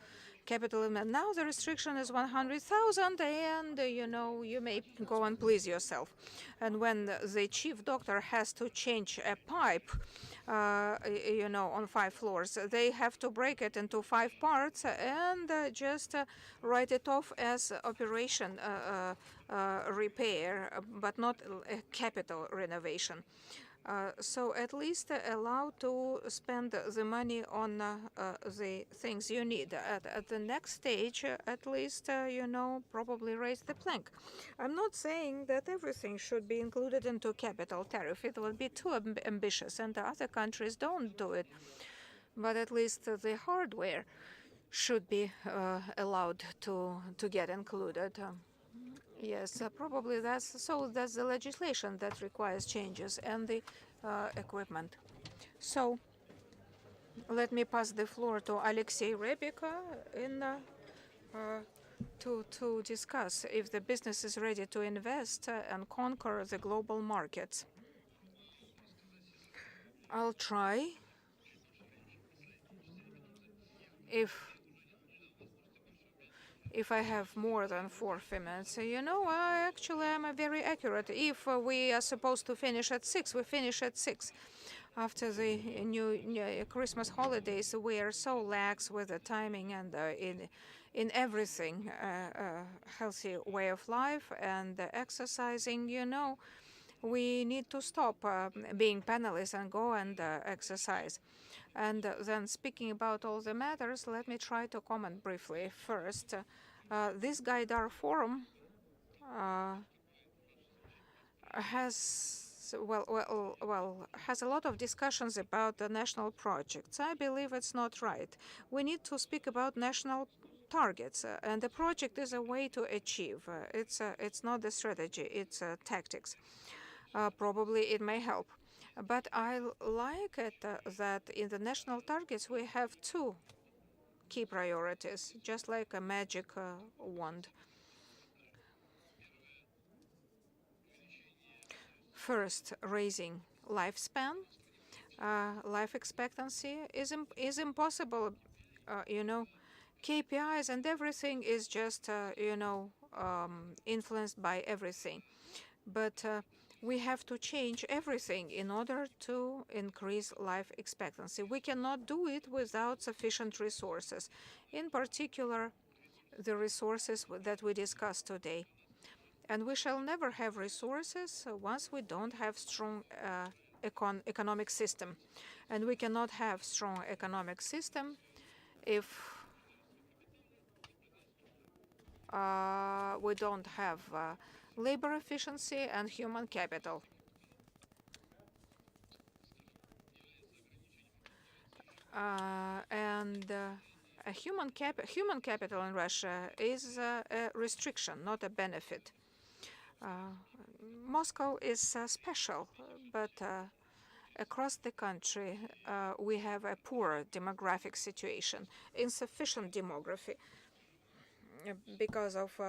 capital investment. Now the restriction is 100,000, and you may go and please yourself. And when the chief doctor has to change a pipe, on 5 floors, they have to break it into 5 parts and just write it off as operation repair, but not a capital renovation. So at least allow to spend the money on the things you need. At the next stage, at least, probably raise the plank. I'm not saying that everything should be included into capital tariff. It would be too ambitious, and the other countries don't do it. But at least the hardware should be allowed to get included. Yes, probably that's the legislation that requires changes, and the equipment. So let me pass the floor to Alexei Rebika to discuss if the business is ready to invest and conquer the global markets. I'll try. If I have more than 4 minutes, actually I'm very accurate. If we are supposed to finish at 6, we finish at 6. After the new Christmas holidays, we are so lax with the timing and in everything, healthy way of life and exercising. We need to stop being penniless and go and exercise. And then speaking about all the matters, let me try to comment briefly. First, this Gaidar forum has has a lot of discussions about the national projects. I believe it's not right. We need to speak about national targets, and the project is a way to achieve. It's not the strategy, it's tactics. Probably it may help. But I like it that in the national targets we have two key priorities, just like a magic wand. First, raising lifespan. Life expectancy is impossible, KPIs and everything is just, influenced by everything. But we have to change everything in order to increase life expectancy. We cannot do it without sufficient resources, in particular, the resources that we discussed today. And we shall never have resources once we don't have strong economic system. And we cannot have strong economic system if we don't have labor efficiency and human capital. Human capital in Russia is a restriction, not a benefit. Moscow is special, but across the country we have a poor demographic situation, insufficient demography because of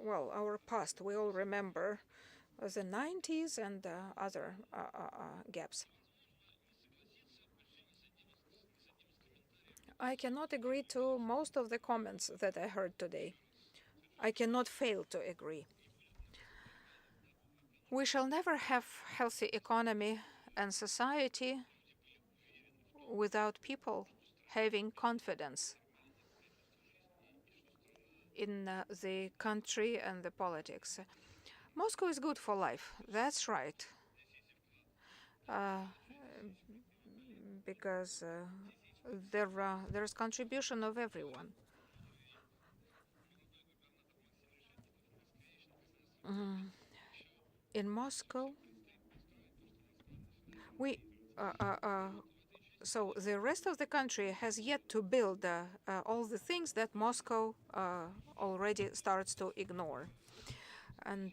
our past. We all remember the 90s and other gaps. I cannot agree to most of the comments that I heard today. I cannot fail to agree. We shall never have healthy economy and society without people having confidence in the country and the politics. Moscow is good for life, that's right, because there's contribution of everyone. In Moscow, so the rest of the country has yet to build all the things that Moscow already starts to ignore. And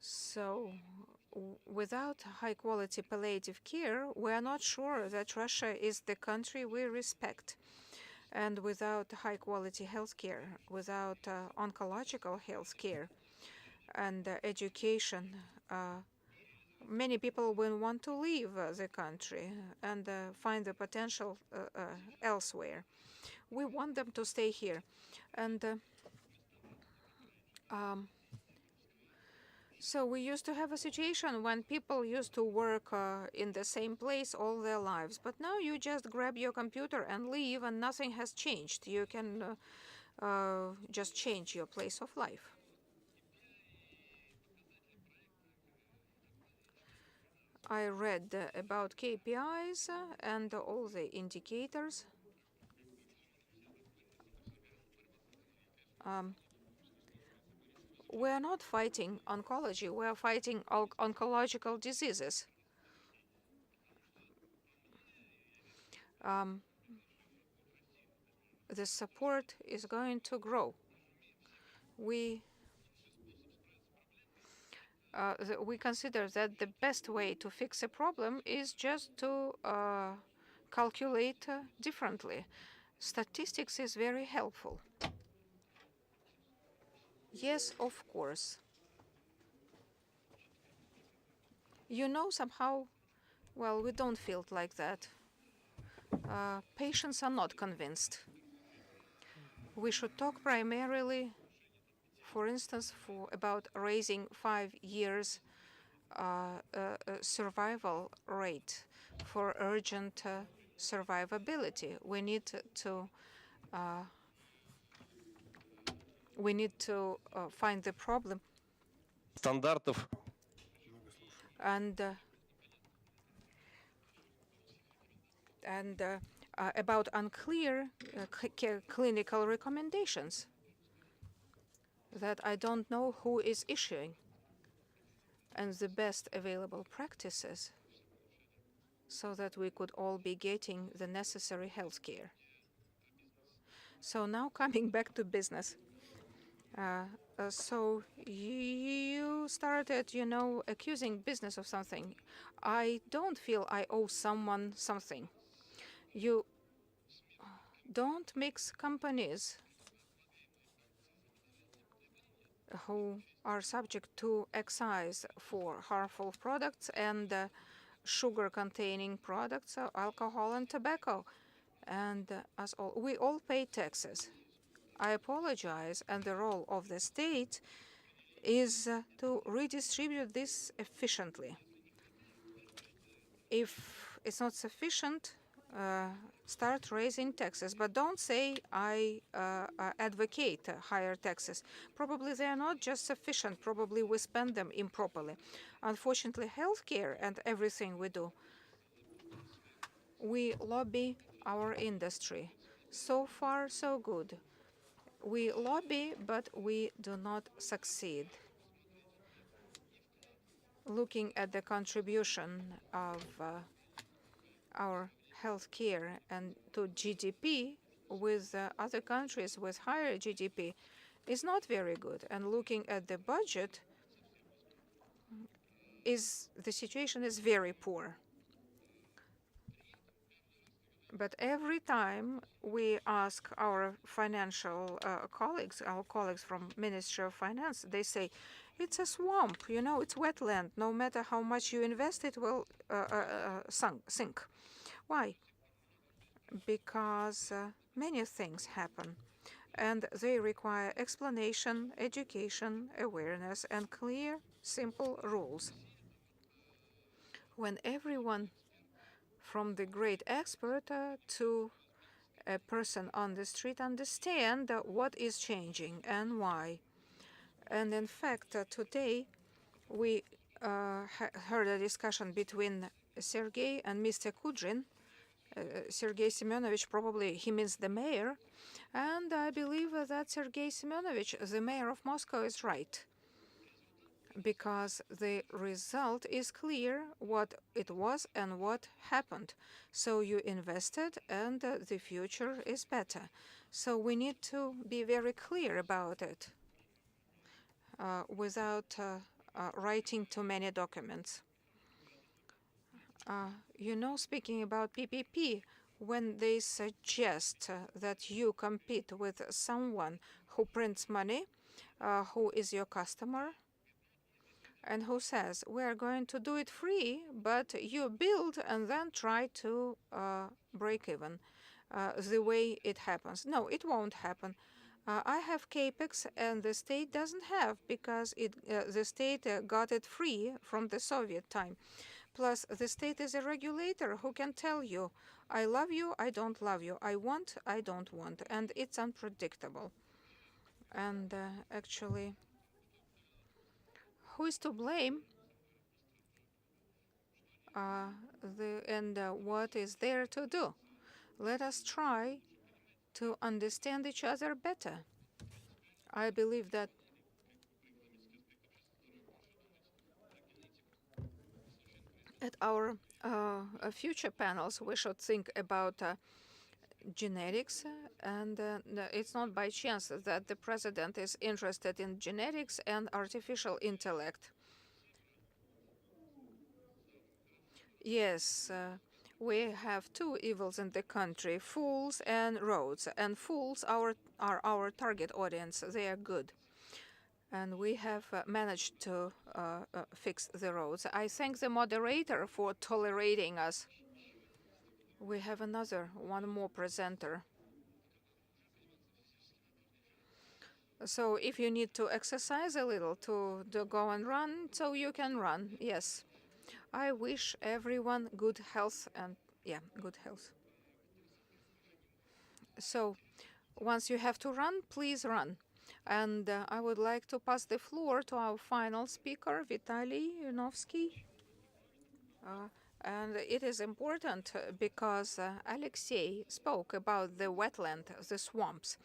so without high-quality palliative care, we are not sure that Russia is the country we respect. And without high-quality health care, without oncological health care and education, many people will want to leave the country and find the potential elsewhere. We want them to stay here. And so we used to have a situation when people used to work in the same place all their lives. But now you just grab your computer and leave and nothing has changed. You can just change your place of life. I read about KPIs and all the indicators. We are not fighting oncology, we are fighting oncological diseases. The support is going to grow. We consider that the best way to fix a problem is just to calculate differently. Statistics is very helpful. Yes, of course. Somehow, we don't feel like that. Patients are not convinced. We should talk primarily, for instance, about raising 5 years survival rate for urgent survivability. We need to find the problem стандартов and about unclear clinical recommendations. that I don't know who is issuing, and the best available practices so that we could all be getting the necessary health care. So now coming back to business. So you started, accusing business of something. I don't feel I owe someone something. You don't mix companies who are subject to excise for harmful products and sugar-containing products, alcohol and tobacco. And we all pay taxes. I apologize, and the role of the state is to redistribute this efficiently. If it's not sufficient, start raising taxes, but don't say I advocate higher taxes. Probably they are not just sufficient. Probably we spend them improperly. Unfortunately, healthcare and everything we do, we lobby our industry. So far, so good. We lobby, but we do not succeed. Looking at the contribution of our healthcare and to GDP with other countries with higher GDP is not very good. And looking at the budget, the situation is very poor. But every time we ask our financial colleagues, our colleagues from Ministry of Finance, they say, it's a swamp, it's wetland. No matter how much you invest, it will sink. Why? Because many things happen, and they require explanation, education, awareness, and clear, simple rules. When everyone, from the great expert to a person on the street, understand what is changing and why. And in fact, today we heard a discussion between Sergei and Mr. Kudrin. Sergei Semyonovich, probably he means the mayor, and I believe that Sergei Semyonovich, the mayor of Moscow, is right, because the result is clear what it was and what happened. So you invested, and the future is better. So we need to be very clear about it without writing too many documents. Speaking about PPP, when they suggest that you compete with someone who prints money, who is your customer, and who says, we are going to do it free, but you build and then try to break even the way it happens. No, it won't happen. I have CAPEX, and the state doesn't have, because the state got it free from the Soviet time. Plus, the state is a regulator who can tell you, I love you, I don't love you, I want, I don't want, and it's unpredictable. And actually, who is to blame? What is there to do? Let us try to understand each other better. I believe that at our future panels, we should think about genetics, and it's not by chance that the president is interested in genetics and artificial intellect. Yes, we have two evils in the country, fools and roads. And fools are our target audience. They are good. And we have managed to fix the roads. I thank the moderator for tolerating us. We have one more presenter. So if you need to exercise a little to go and run, so you can run, yes. I wish everyone good health and, good health. So once you have to run, please run. And I would like to pass the floor to our final speaker, Vitaly Yunovsky. And it is important because Alexei spoke about the wetland, the swamps.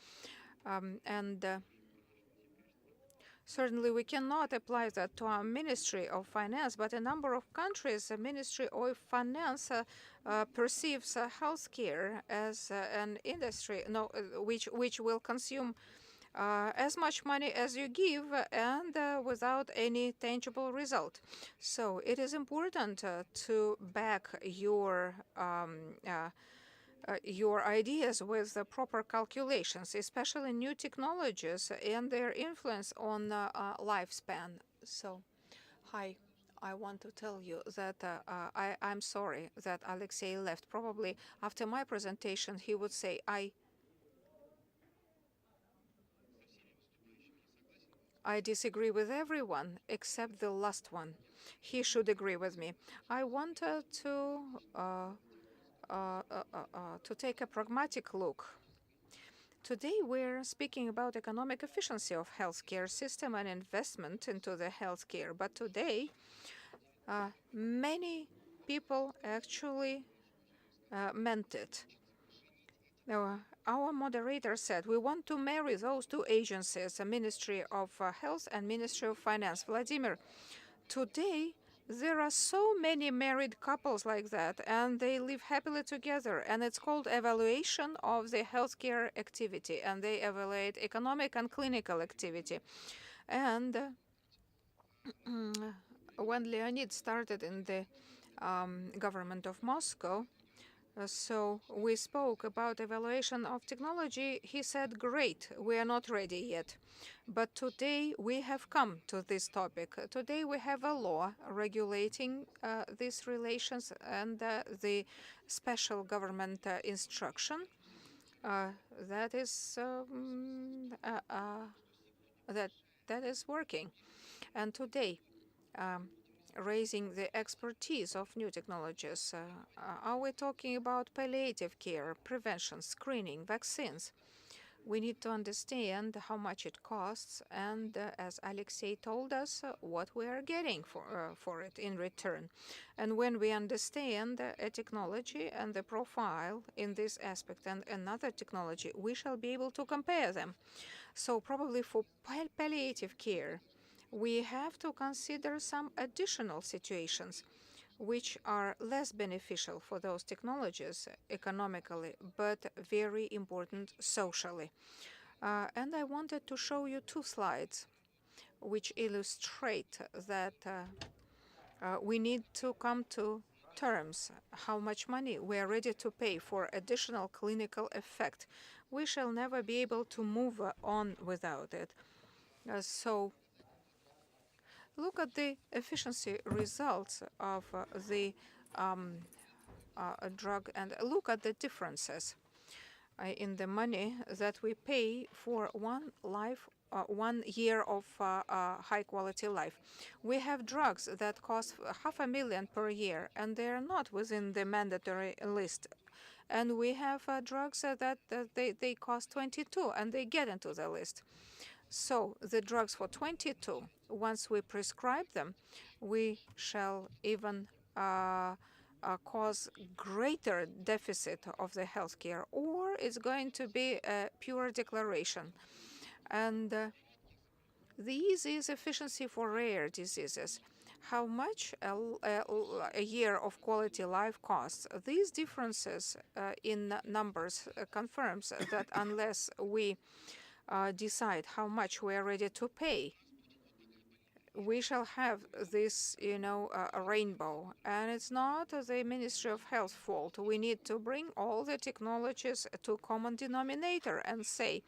Certainly, we cannot apply that to our Ministry of Finance, but a number of countries, the Ministry of Finance perceives healthcare as an industry which will consume as much money as you give and without any tangible result. So it is important to back your ideas with the proper calculations, especially new technologies and their influence on lifespan. So, hi. I want to tell you that I'm sorry that Alexei left. Probably after my presentation, he would say, I disagree with everyone except the last one. He should agree with me. I wanted to take a pragmatic look. Today we're speaking about economic efficiency of healthcare system and investment into the healthcare. But today, many people actually meant it. Now, our moderator said we want to marry those two agencies, the Ministry of Health and Ministry of Finance. Vladimir, today there are so many married couples like that, and they live happily together, and it's called evaluation of the healthcare activity, and they evaluate economic and clinical activity. And when Leonid started in the government of Moscow, so we spoke about evaluation of technology. He said, great, we are not ready yet. But today we have come to this topic. Today we have a law regulating these relations and the special government instruction that is working. And today, raising the expertise of new technologies. Are we talking about palliative care, prevention, screening, vaccines? We need to understand how much it costs and, as Alexei told us, what we are getting for it in return. And when we understand a technology and the profile in this aspect and another technology, we shall be able to compare them. So probably for palliative care, we have to consider some additional situations which are less beneficial for those technologies economically, but very important socially. And I wanted to show you two slides which illustrate that we need to come to terms how much money we are ready to pay for additional clinical effect. We shall never be able to move on without it. So look at the efficiency results of the drug and look at the differences in the money that we pay for 1 year of high quality life. We have drugs that cost $500,000 per year, and they are not within the mandatory list. And we have drugs that they cost 22, and they get into the list. So the drugs for 22, once we prescribe them, we shall even cause greater deficit of the healthcare, or it's going to be a pure declaration. And this is efficiency for rare diseases. How much a year of quality life costs? These differences in numbers confirms that unless we decide how much we are ready to pay, we shall have this, a rainbow. And it's not the Ministry of Health fault. We need to bring all the technologies to a common denominator and say,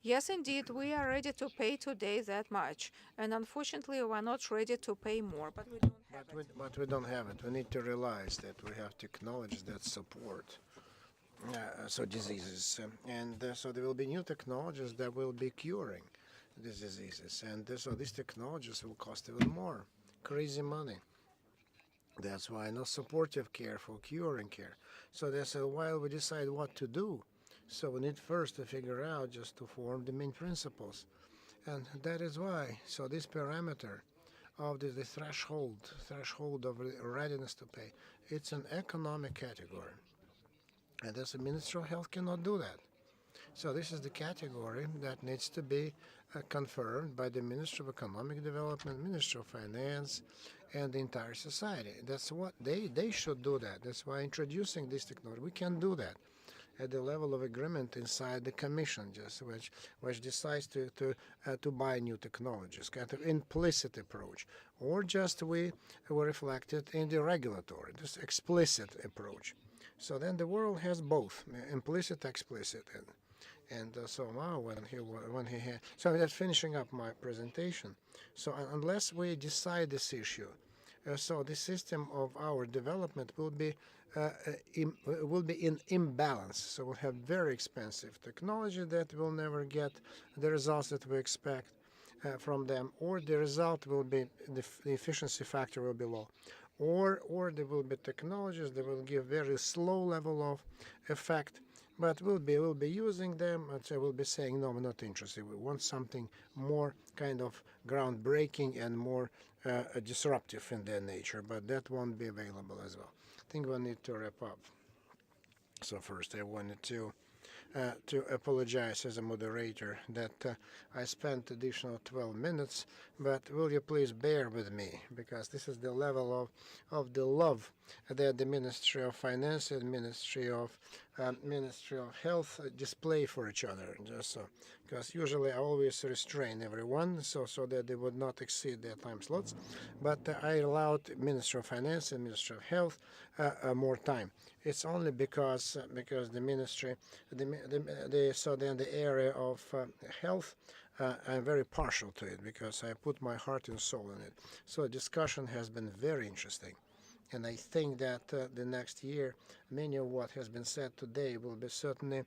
yes, indeed, we are ready to pay today that much. And unfortunately, we are not ready to pay more, but we don't have it. But we don't have it. We need to realize that we have technologies that support diseases, and so there will be new technologies that will be curing these diseases, and so these technologies will cost even more, crazy money. That's why no supportive care for curing care. So that's while we decide what to do, so we need first to figure out just to form the main principles, and that is why. So this parameter of the threshold of readiness to pay, it's an economic category. And as a Ministry of Health cannot do that. So this is the category that needs to be confirmed by the Ministry of Economic Development, Ministry of Finance, and the entire society. That's what they should do that. That's why introducing this technology, we can do that at the level of agreement inside the Commission, just which decides to buy new technologies, kind of implicit approach, or just we were reflected in the regulatory, this explicit approach. So then the world has both, implicit, explicit, and so now when he had, so I'm just finishing up my presentation. So unless we decide this issue, so the system of our development will be in imbalance. So we'll have very expensive technology that will never get the results that we expect from them, or the result will be the efficiency factor will be low, or there will be technologies that will give very slow level of effect, but we'll be using them, and so we'll be saying no, we're not interested. We want something more kind of groundbreaking and more disruptive in their nature, but that won't be available as well. I think we need to wrap up. So first, I wanted to apologize as a moderator that I spent additional 12 minutes, but will you please bear with me, because this is the level of the love that the Ministry of Finance and Ministry of Health display for each other. Just so, because usually I always restrain everyone so that they would not exceed their time slots, but I allowed Ministry of Finance and Ministry of Health more time. It's only because the ministry, so then the area of health, I'm very partial to it because I put my heart and soul in it. So the discussion has been very interesting, and I think that the next year, many of what has been said today will be certainly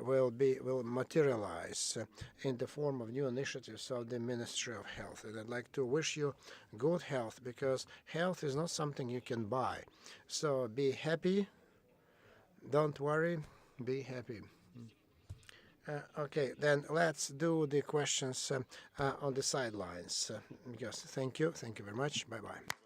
will materialize in the form of new initiatives of the Ministry of Health. And I'd like to wish you good health, because health is not something you can buy. So be happy. Don't worry. Be happy. Okay, then let's do the questions on the sidelines. Thank you very much. Bye-bye.